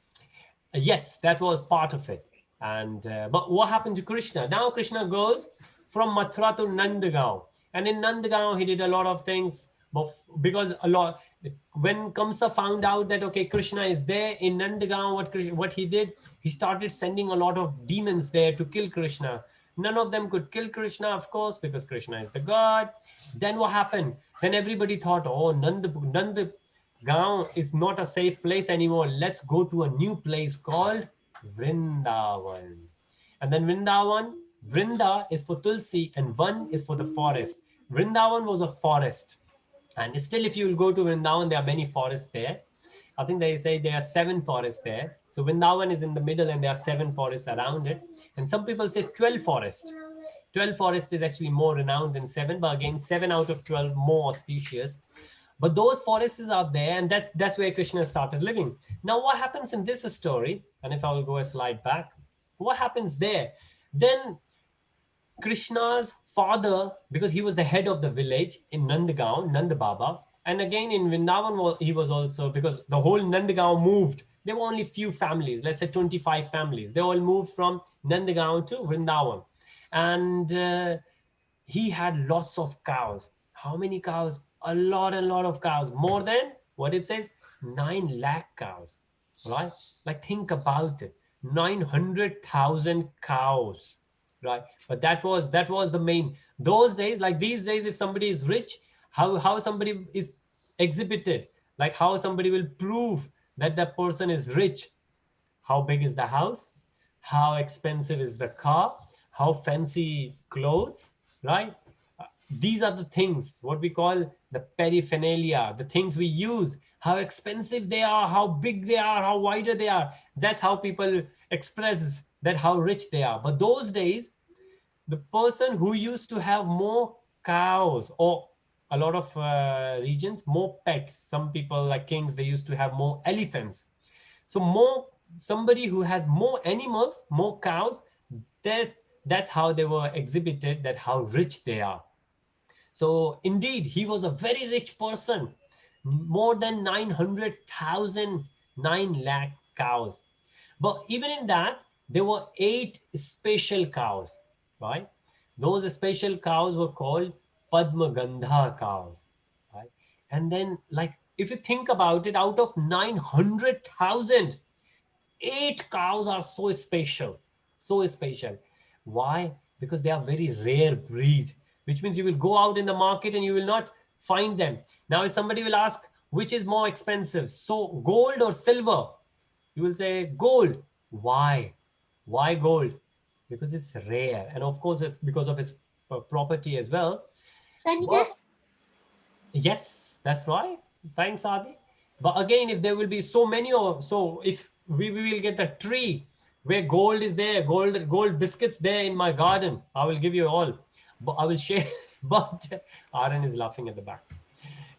Yes, that was part of it. And but what happened to Krishna? Now Krishna goes from Mathura to Nandagaon. And in Nandagaon, he did a lot of things. But because when Kamsa found out that, okay, Krishna is there in Nandagaon, what he did, he started sending a lot of demons there to kill Krishna. None of them could kill Krishna, of course, because Krishna is the god. Then what happened? Then everybody thought, oh, Nandagaon is not a safe place anymore. Let's go to a new place called Vrindavan. And then Vrinda is for Tulsi and Van is for the forest. Vrindavan was a forest. And still, if you will go to Vrindavan, there are many forests there. I think they say there are 7 forests there. So Vrindavan is in the middle and there are 7 forests around it. And some people say 12 forests. 12 forests is actually more renowned than 7, but again, 7 out of 12 more auspicious. But those forests are there, and that's where Krishna started living. Now, what happens in this story, and if I will go a slide back, what happens there? Then Krishna's father, because he was the head of the village in Nandagaon, Nanda Baba, and again in Vrindavan, he was also, because the whole Nandagaon moved. There were only few families, let's say 25 families. They all moved from Nandagaon to Vrindavan. And he had lots of cows. How many cows? A lot of cows. More than what it says, 9 lakh cows, right? Like, think about it. 900,000 cows, right? But that was the main. Those days, like these days, if somebody is rich, how somebody is exhibited, like how somebody will prove that that person is rich. How big is the house? How expensive is the car? How fancy clothes, right? These are the things, what we call the paraphernalia, the things we use, how expensive they are, how big they are, how wider they are. That's how people express that how rich they are. But those days, the person who used to have more cows, or a lot of regions, more pets, some people like kings, they used to have more elephants. So somebody who has more animals, more cows, that's how they were exhibited, that how rich they are. So indeed, he was a very rich person, more than 900,000, 9 lakh cows. But even in that, there were 8 special cows, right? Those special cows were called Padma Gandha cows, right? And then, like, if you think about it, out of 900,000, 8 cows are so special, so special. Why? Because they are very rare breed, which means you will go out in the market and you will not find them. Now, if somebody will ask, which is more expensive, so gold or silver? You will say gold. Why? Why gold? Because it's rare. And of course, because of its property as well. Shininess? Yes, that's right. Thanks, Adi. But again, if there will be so many, or so if we will get a tree where gold is there, gold biscuits there in my garden, I will give you all. But I will share. But Aaron is laughing at the back.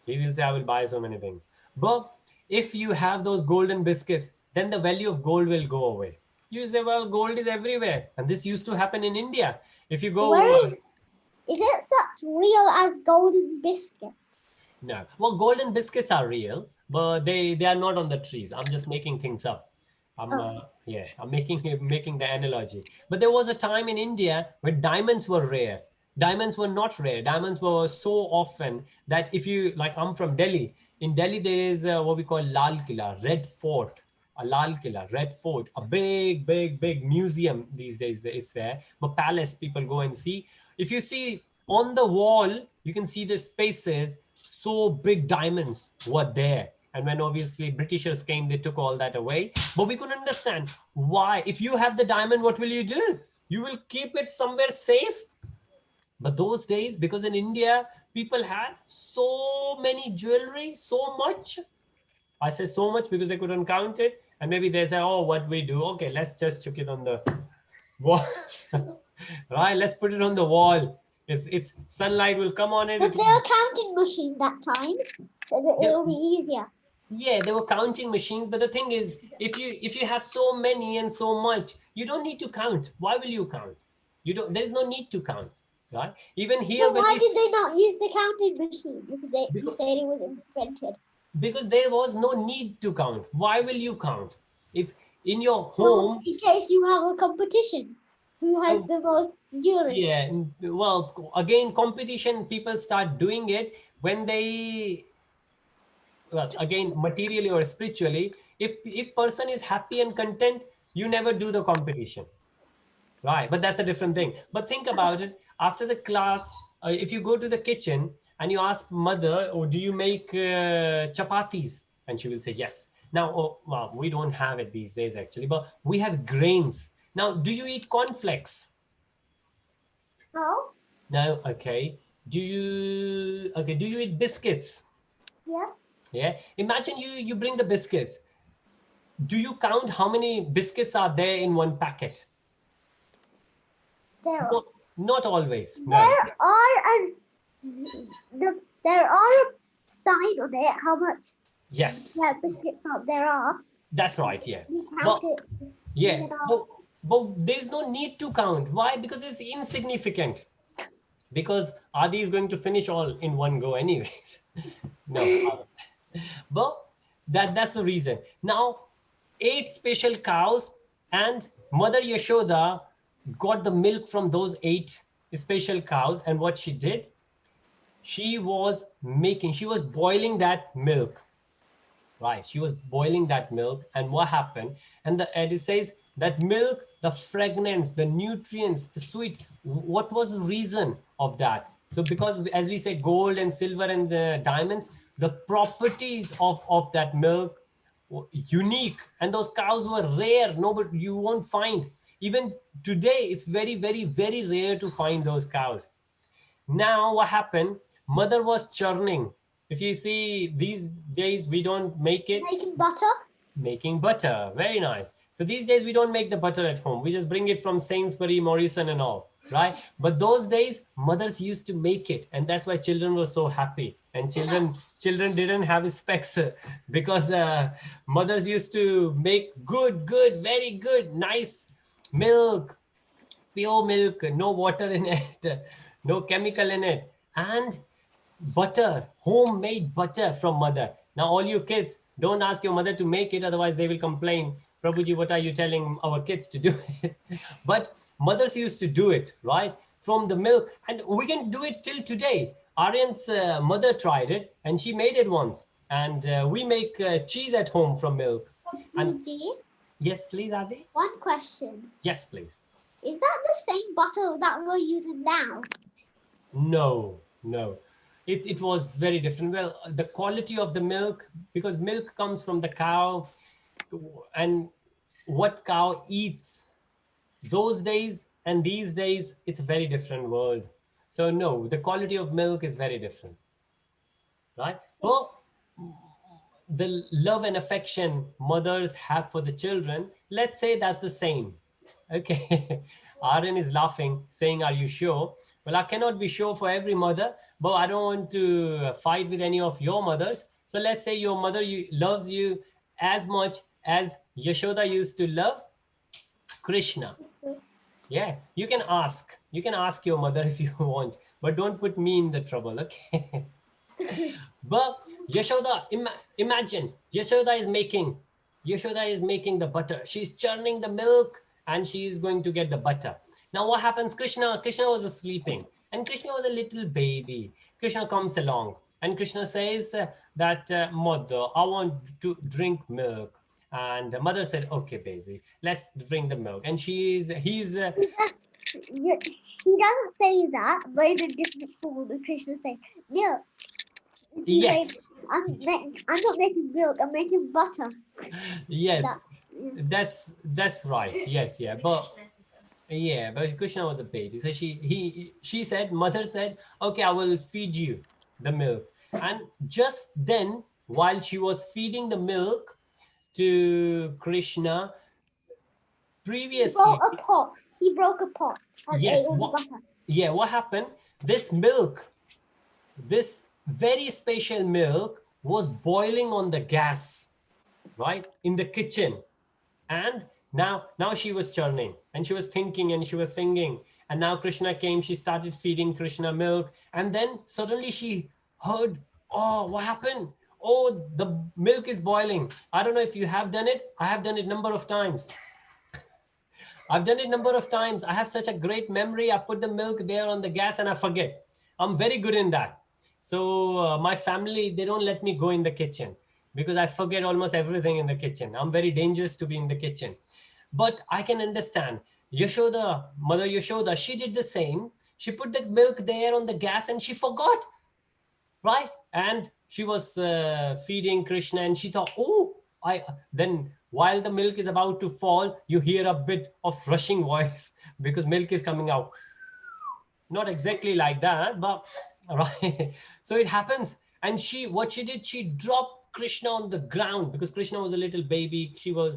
He will say, I will buy so many things. But if you have those golden biscuits, then the value of gold will go away. You say, well, gold is everywhere. And this used to happen in India. If you go... Where is it such real as golden biscuit? No. Well, golden biscuits are real, but they are not on the trees. I'm just making things up. I'm making the analogy. But there was a time in India where diamonds were rare. Diamonds were not rare. Diamonds were so often that if you, like, I'm from Delhi. In Delhi, there is what we call Lal Killa, Red Fort. a Lal Killa, Red Fort, a big museum these days. It's there. A palace, people go and see. If you see on the wall, you can see the spaces. So big diamonds were there. And when obviously Britishers came, they took all that away. But we couldn't understand why. If you have the diamond, what will you do? You will keep it somewhere safe. But those days, because in India, people had so many jewelry, so much. I say so much because they couldn't count it. And maybe they say, oh, what we do? Okay, let's just chuck it on the wall. Right, let's put it on the wall. It's sunlight will come on it. Was there a counting machine that time? So that it'll be easier. Yeah, they were counting machines, but the thing is, if you have so many and so much, you don't need to count. Why will you count? You don't. There is no need to count, right? Even here, So why did they not use the counting machine? Because you said it was invented. Because there was no need to count. Why will you count? If in your home, in case you have a competition, who has the most jewelry? yeah, well, again, competition, people start doing it when they, well, again, materially or spiritually, if person is happy and content, you never do the competition, right? But that's a different thing. But think about it. After the class, if you go to the kitchen and you ask mother, oh, do you make chapatis? And she will say yes. Now, oh, well, we don't have it these days actually, but we have grains. Now, do you eat cornflakes? No. No. Okay. Do you eat biscuits? Yeah. Yeah. Imagine you bring the biscuits. Do you count how many biscuits are there in one packet? No, not always. No. There are a sign on it how much Yes. biscuits there are. That's right. Yeah. You count it. Yeah. But there's no need to count. Why? Because it's insignificant. Because Adi is going to finish all in one go anyways. No. But that's the reason. Now, 8 special cows and Mother Yashoda got the milk from those 8 special cows. And what she did, she was boiling that milk. Right. She was boiling that milk. And what happened? And it says that milk, the fragrance, the nutrients, the sweet, what was the reason of that? So because as we say, gold and silver and the diamonds, the properties of that milk were unique. And those cows were rare. Nobody, you won't find. Even today, it's very, very, very rare to find those cows. Now what happened? Mother was churning. If you see these days, we don't make it. Making butter? Making butter. Very nice. So these days, we don't make the butter at home. We just bring it from Sainsbury, Morrison and all, right? But those days, mothers used to make it. And that's why children were so happy. And children didn't have specs because mothers used to make good, very good, nice milk, pure milk, no water in it, no chemical in it. And butter, homemade butter from mother. Now, all you kids, don't ask your mother to make it, otherwise they will complain. Prabhuji, what are you telling our kids to do it? But mothers used to do it, right? From the milk. And we can do it till today. Aryan's mother tried it and she made it once. And we make cheese at home from milk. And, yes, please, Adi? One question. Yes, please. Is that the same butter that we're using now? No. It was very different. Well, the quality of the milk, because milk comes from the cow and what cow eats. Those days and these days, it's a very different world. So no, the quality of milk is very different, right? But the love and affection mothers have for the children, let's say that's the same. Okay. Aryan is laughing, saying, are you sure? Well, I cannot be sure for every mother, but I don't want to fight with any of your mothers. So let's say your mother loves you as much as Yashoda used to love Krishna. Yeah, you can ask. You can ask your mother if you want, but don't put me in the trouble, okay? But Yashoda, imagine, Yashoda is making the butter. She's churning the milk and she is going to get the butter. Now what happens? Krishna was sleeping and Krishna was a little baby. Krishna comes along and Krishna says that, mother, I want to drink milk. And the mother said, okay, baby, let's drink the milk. And he's He doesn't say that, but in a different form. And Krishna says, milk. And she yes, says, I'm not making milk, I'm making butter. yes, That, that's right. Yes, yeah, but yeah, but Krishna was a baby. So she said, mother said, okay, I will feed you the milk. And just then, while she was feeding the milk to Krishna, he broke previously, a pot. He broke a pot and ate yes, all the what butter. yeah, what happened? This milk, this very special milk was boiling on the gas, right? In the kitchen. And now she was churning and she was thinking and she was singing. And now Krishna came, she started feeding Krishna milk. And then suddenly she heard, oh, what happened? Oh, the milk is boiling. I don't know if you have done it. I have done it number of times. I've done it number of times. I have such a great memory. I put the milk there on the gas and I forget. I'm very good in that. So my family, they don't let me go in the kitchen because I forget almost everything in the kitchen. I'm very dangerous to be in the kitchen. But I can understand. Yashoda, Mother Yashoda, she did the same. She put the milk there on the gas and she forgot, right? And she was feeding Krishna and she thought, oh, I then while the milk is about to fall, you hear a bit of rushing voice because milk is coming out. Not exactly like that, but right. So it happens. And what she did, she dropped Krishna on the ground because Krishna was a little baby. She was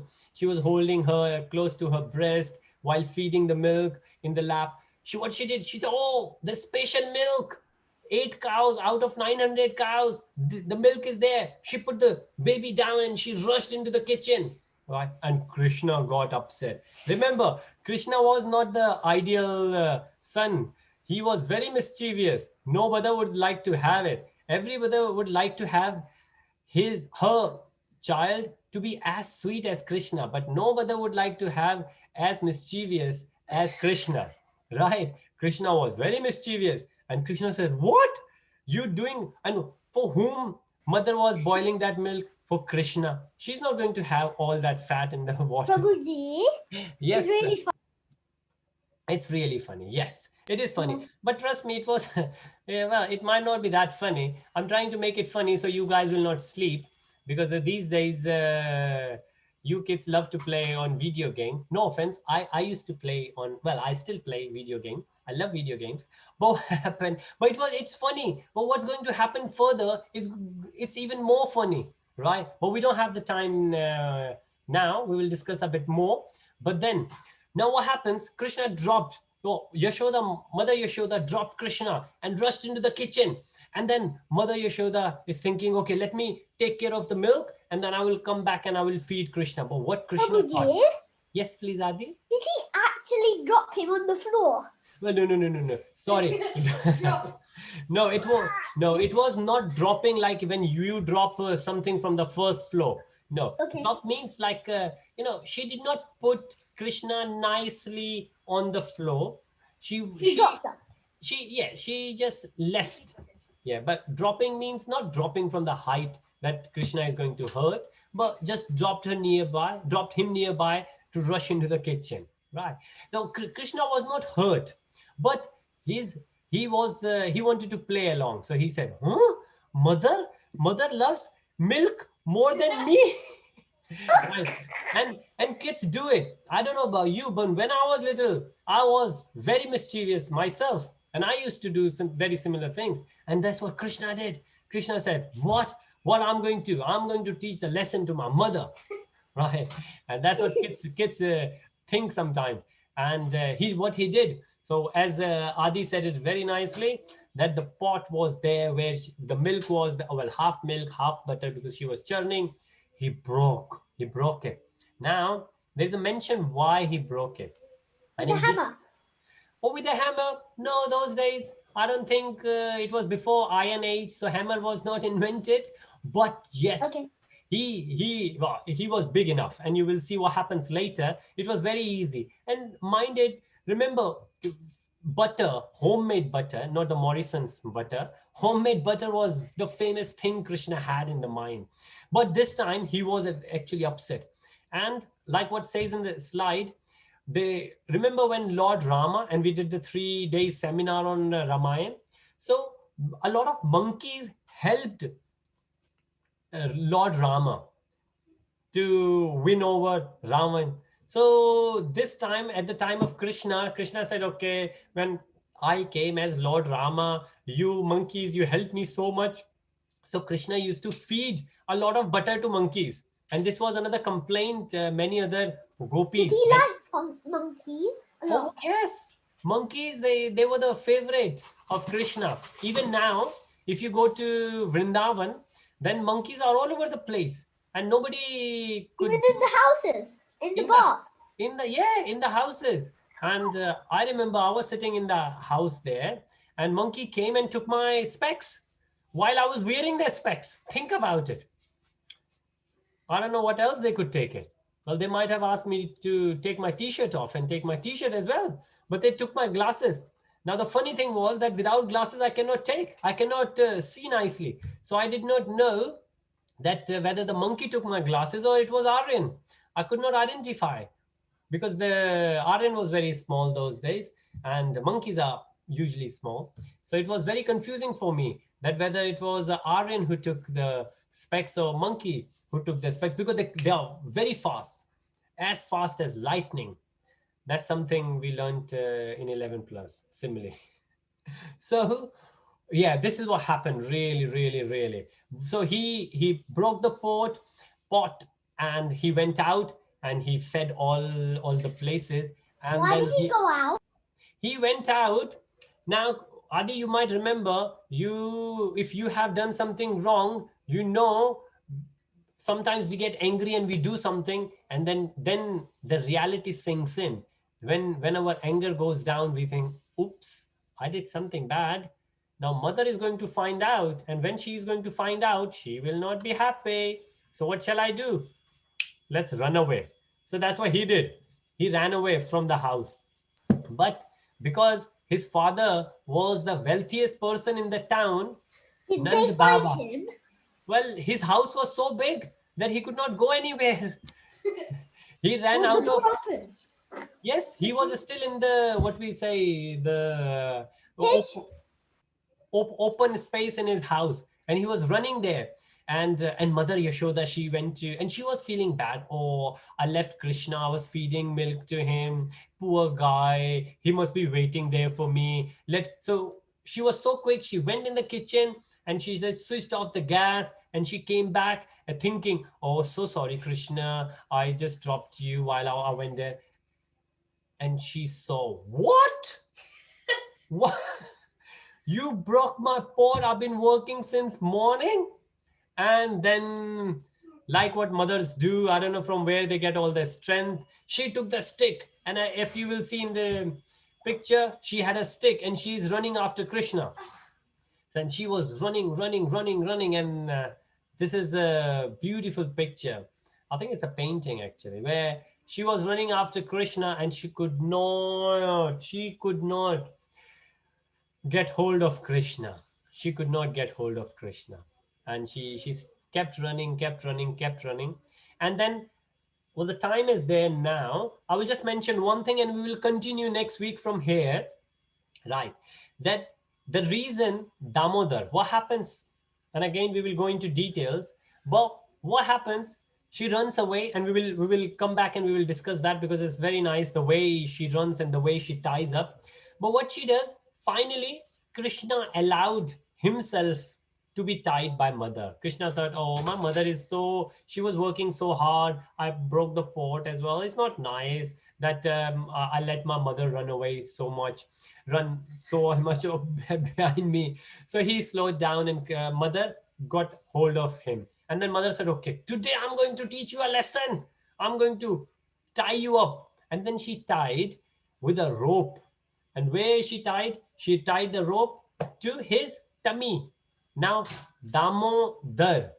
holding her close to her breast while feeding the milk in the lap. What she did, she thought, oh, the special milk. 8 cows out of 900 cows. The milk is there. She put the baby down and she rushed into the kitchen. Right? And Krishna got upset. Remember, Krishna was not the ideal son. He was very mischievous. No mother would like to have it. Every mother would like to have her child to be as sweet as Krishna, but no mother would like to have as mischievous as Krishna. Right? Krishna was very mischievous. And Krishna said, what? You doing? And for whom mother was boiling that milk? For Krishna. She's not going to have all that fat in the water. Prabhuji, it's Yes, really fun. it's really funny. Yes, it is funny. Yeah. But trust me, it was, yeah, well, it might not be that funny. I'm trying to make it funny so you guys will not sleep because these days, you kids love to play on video game. No offense. I used to play on, well, I still play video game. I love video games. But what happened? But it's funny. But what's going to happen further is it's even more funny, right? But we don't have the time now. We will discuss a bit more. But then now what happens? Krishna dropped, oh, Mother Yashoda dropped Krishna and rushed into the kitchen. And then Mother Yashoda is thinking, okay, let me take care of the milk and then I will come back and I will feed Krishna. But what Krishna thought? Prabhuji, Yes, please, Adi. did he actually drop him on the floor? Well, no. Sorry. No, it was not dropping like when you drop something from the first floor. No, Okay. drop means like, she did not put Krishna nicely on the floor. She dropped him. She just left. Yeah, but dropping means not dropping from the height that Krishna is going to hurt, but just dropped him nearby to rush into the kitchen. Right. Now Krishna was not hurt, but he wanted to play along. So he said, huh? Mother loves milk more than me. Right. And kids do it. I don't know about you, but when I was little, I was very mischievous myself. And I used to do some very similar things. And that's what Krishna did. Krishna said, what I'm going to teach the lesson to my mother. Right. And that's what kids think sometimes. And what he did. So as Adi said it very nicely, that the pot was there where the milk was, half milk, half butter, because she was churning. He broke it. Now there's a mention why he broke it. With a hammer. With a hammer? No, those days I don't think it was before Iron Age, so hammer was not invented. But yes, Okay. he was big enough, and you will see what happens later. It was very easy. And mind it, remember, butter, homemade butter, not the Morrison's butter. Homemade butter was the famous thing Krishna had in the mind. But this time he was actually upset. And like what says in the slide, they remember when Lord Rama, and we did the 3 day seminar on Ramayana. So a lot of monkeys helped Lord Rama to win over Ravan. So this time, at the time of Krishna, Krishna said, okay, when I came as Lord Rama, you monkeys, you helped me so much. So Krishna used to feed a lot of butter to monkeys. And this was another complaint many other Did gopis he had. like monkeys a Oh, lot? yes. Monkeys, they were the favorite of Krishna. Even now, if you go to Vrindavan, then monkeys are all over the place. And nobody Even could in the houses, in the in the garden. in the houses. And I remember I was sitting in the house there, and monkey came and took my specs while I was wearing their specs. Think about it. I don't know what else they could take it. Well, they might have asked me to take my t-shirt off and take my t-shirt as well, but they took my glasses. Now the funny thing was that without glasses I cannot see nicely. So I did not know that whether the monkey took my glasses or it was Aryan. I could not identify, because the Aryan was very small those days, and monkeys are usually small. So it was very confusing for me that whether it was Aryan who took the specs or monkey who took the specs, because they are very fast as lightning. That's something we learned in 11 plus simile. So yeah, this is what happened, really, really, really. So he broke the pot, and he went out and he fed all the places. And Why then did he go out? he went out. Now, Adi, you might remember, you if you have done something wrong, sometimes we get angry and we do something, and then the reality sinks in. When our anger goes down, we think, oops, I did something bad. Now mother is going to find out, and when she is going to find out, she will not be happy. So what shall I do? Let's run away. So that's what he did. He ran away from the house. But because his father was the wealthiest person in the town, Did they Nand find Baba, him? well, his house was so big that he could not go anywhere. He ran Was the out door of, open? yes, he was still in the, what we say, the Kitchen. open space in his house, and he was running there. And mother Yashoda, she went to, and she was feeling bad. Oh, I left Krishna, I was feeding milk to him, poor guy, he must be waiting there for me. So she was so quick, she went in the kitchen and she said, switched off the gas, and she came back thinking, oh, so sorry Krishna, I just dropped you while I went there. And she saw, what? You broke my pot. I've been working since morning. And then, like what mothers do, I don't know from where they get all their strength. She took the stick. And if you will see in the picture, she had a stick and she's running after Krishna. And she was running. And this is a beautiful picture. I think it's a painting actually, where she was running after Krishna and she could not get hold of Krishna. She could not get hold of Krishna. And she kept running. And then, well, the time is there now. I will just mention one thing and we will continue next week from here. Right. That the reason Damodar, what happens, and again we will go into details, but what happens, she runs away, and we will come back and we will discuss that, because it's very nice the way she runs and the way she ties up. But what she does, finally, Krishna allowed himself to be tied by mother. Krishna thought, oh, my mother is so, she was working so hard. I broke the pot as well. It's not nice that I let my mother run so much behind me. So he slowed down, and mother got hold of him. And then mother said, okay, today I'm going to teach you a lesson. I'm going to tie you up. And then she tied with a rope. And where she tied? She tied the rope to his tummy. Now, Damodar.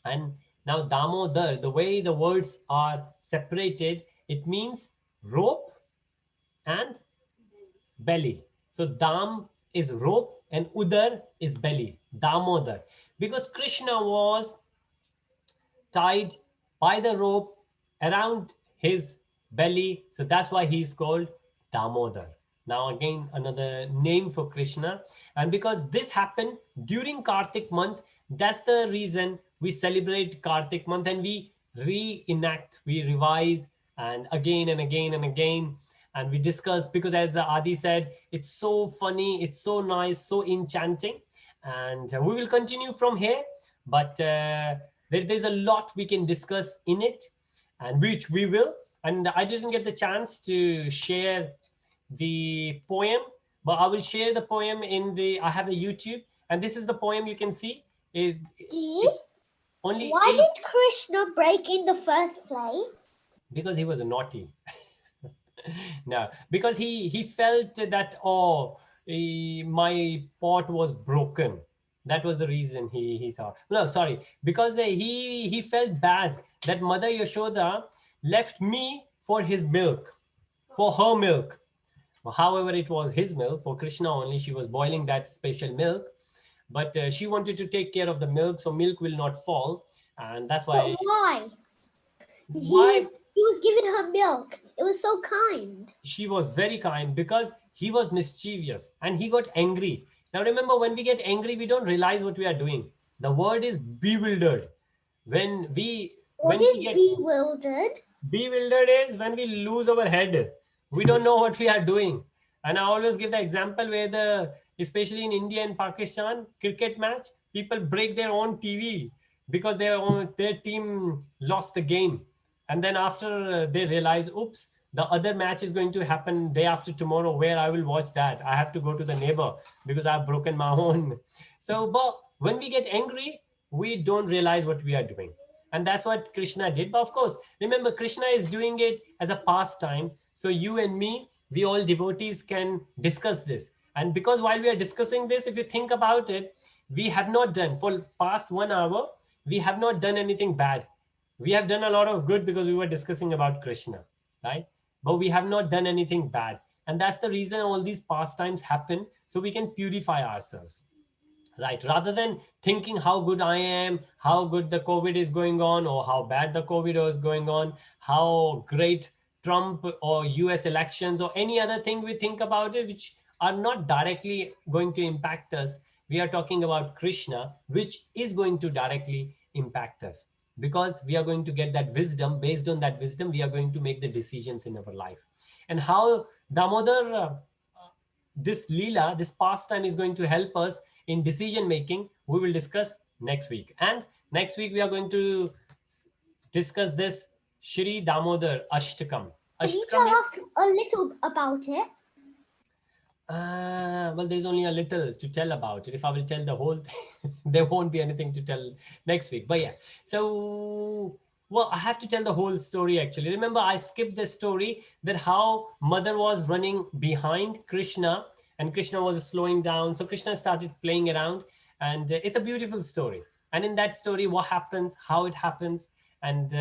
And now, Damodar, the way the words are separated, it means rope and belly. So, Dam is rope and Udar is belly. Damodar. Because Krishna was tied by the rope around his belly. So that's why he's called Damodar. Now again, another name for Krishna. And because this happened during Kartik month, that's the reason we celebrate Kartik month, and we reenact, we revise, and again and again and again. And we discuss, because as Adi said, it's so funny, it's so nice, so enchanting. And we will continue from here, but there's a lot we can discuss in it, and which we will. And I didn't get the chance to share the poem, but I will share the poem in the, I have the YouTube, and this is the poem you can see. Dee, It's only why 8, did Krishna break in the first place? because he was naughty. No, because he felt that, oh, my pot was broken. That was the reason he thought. No, sorry, because he felt bad that Mother Yashoda left me for his milk, for her milk. However, it was his milk for Krishna only. She was boiling that special milk, but she wanted to take care of the milk, so milk will not fall, and that's But why. why? Why? He was giving her milk. It was so kind. She was very kind, because he was mischievous and he got angry. Now remember, when we get angry, we don't realize what we are doing. The word is bewildered. When we What when is we get bewildered? bewildered is when we lose our head. We don't know what we are doing. And I always give the example where especially in India and Pakistan, cricket match, people break their own TV because their team lost the game. And then after they realize, oops, the other match is going to happen day after tomorrow, where I will watch that. I have to go to the neighbor because I've broken my own. So, but when we get angry, we don't realize what we are doing. And that's what Krishna did. But of course, remember, Krishna is doing it as a pastime. So you and me, we all devotees can discuss this. And because while we are discussing this, if you think about it, we have not done, for past 1 hour, we have not done anything bad. We have done a lot of good because we were discussing about Krishna, right? But we have not done anything bad. And that's the reason all these pastimes happen, so we can purify ourselves, right? Rather than thinking how good I am, how good the COVID is going on, or how bad the COVID is going on, how great Trump or US elections or any other thing we think about it, which are not directly going to impact us. We are talking about Krishna, which is going to directly impact us, because we are going to get that wisdom. Based on that wisdom, we are going to make the decisions in our life. And how Damodar, this Leela, this pastime is going to help us in decision making, we will discuss next week. And next week, we are going to discuss this Shri Damodar Ashtakam. Can you tell Ashtakam is, us a little about it? well, there's only a little to tell about it. If I will tell the whole thing, there won't be anything to tell next week. But yeah, so, well, I have to tell the whole story actually. Remember, I skipped the story that how Mother was running behind Krishna and Krishna was slowing down. So Krishna started playing around, and it's a beautiful story. And in that story, what happens, how it happens, and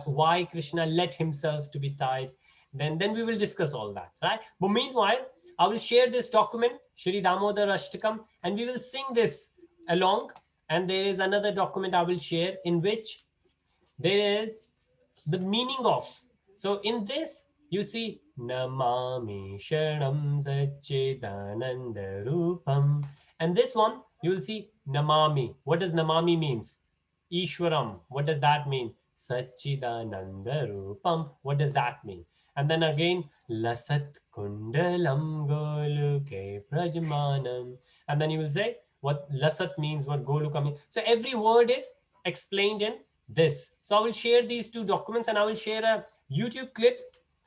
why Krishna let himself to be tied. Then we will discuss all that, right? But meanwhile, I will share this document, Shri Damodar Ashtakam, and we will sing this along. And there is another document I will share in which there is the meaning of. So in this, you see, Namami Sharanam Sachidananda Rupam. And this one, you will see Namami. What does Namami means? Ishwaram. What does that mean? Sachidananda Rupam. What does that mean? And then again, Lasat Kundalam Goluke Prajmanam. And then you will say what Lasat means, what Goluka means. So every word is explained in this. So I will share these two documents, and I will share a YouTube clip,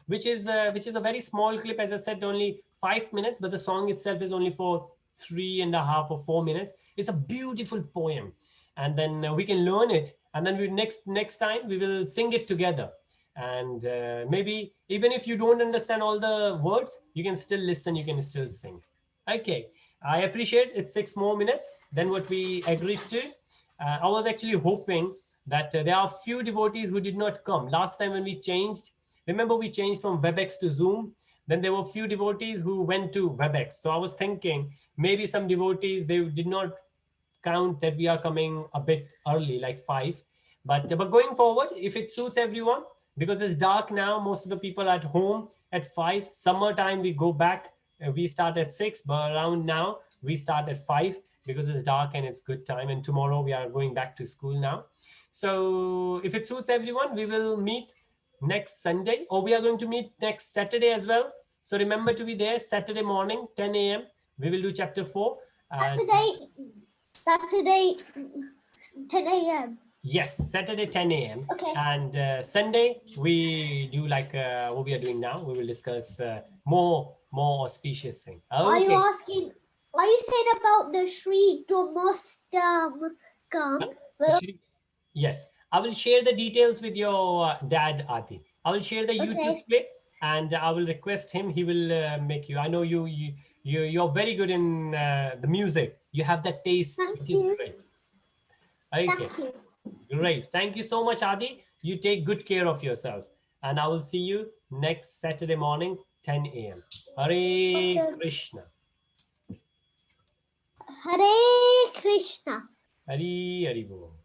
which is a very small clip. As I said, only 5 minutes, but the song itself is only for 3.5 or 4 minutes. It's a beautiful poem, and then we can learn it, and then we next time we will sing it together. And maybe even if you don't understand all the words, you can still listen, you can still sing. Okay, I appreciate it's 6 more minutes than what we agreed to. I was actually hoping that there are few devotees who did not come. Last time when we changed, remember we changed from WebEx to Zoom, then there were few devotees who went to WebEx. So I was thinking maybe some devotees, they did not count that we are coming a bit early, like 5. But going forward, if it suits everyone, because it's dark now. Most of the people are at home at 5. Summertime, we go back. We start at 6, but around now, we start at 5 because it's dark and it's good time. And tomorrow, we are going back to school now. So if it suits everyone, we will meet next Sunday, or we are going to meet next Saturday as well. So remember to be there Saturday morning, 10 a.m. We will do chapter 4. And Saturday, 10 a.m. yes, Saturday 10 a.m. Okay. And Sunday we do like what we are doing now. We will discuss more auspicious thing. Are you asking? Are you saying about the Sri Domostam camp? Yes, I will share the details with your dad, Adi. I will share the YouTube clip, and I will request him. He will make you. I know you're very good in the music. You have that taste, which is great. Okay. Thank you. Great. Thank you so much, Adi. You take good care of yourself. And I will see you next Saturday morning, 10 a.m. Hare Krishna. Hare Krishna. Hari Hari Bol.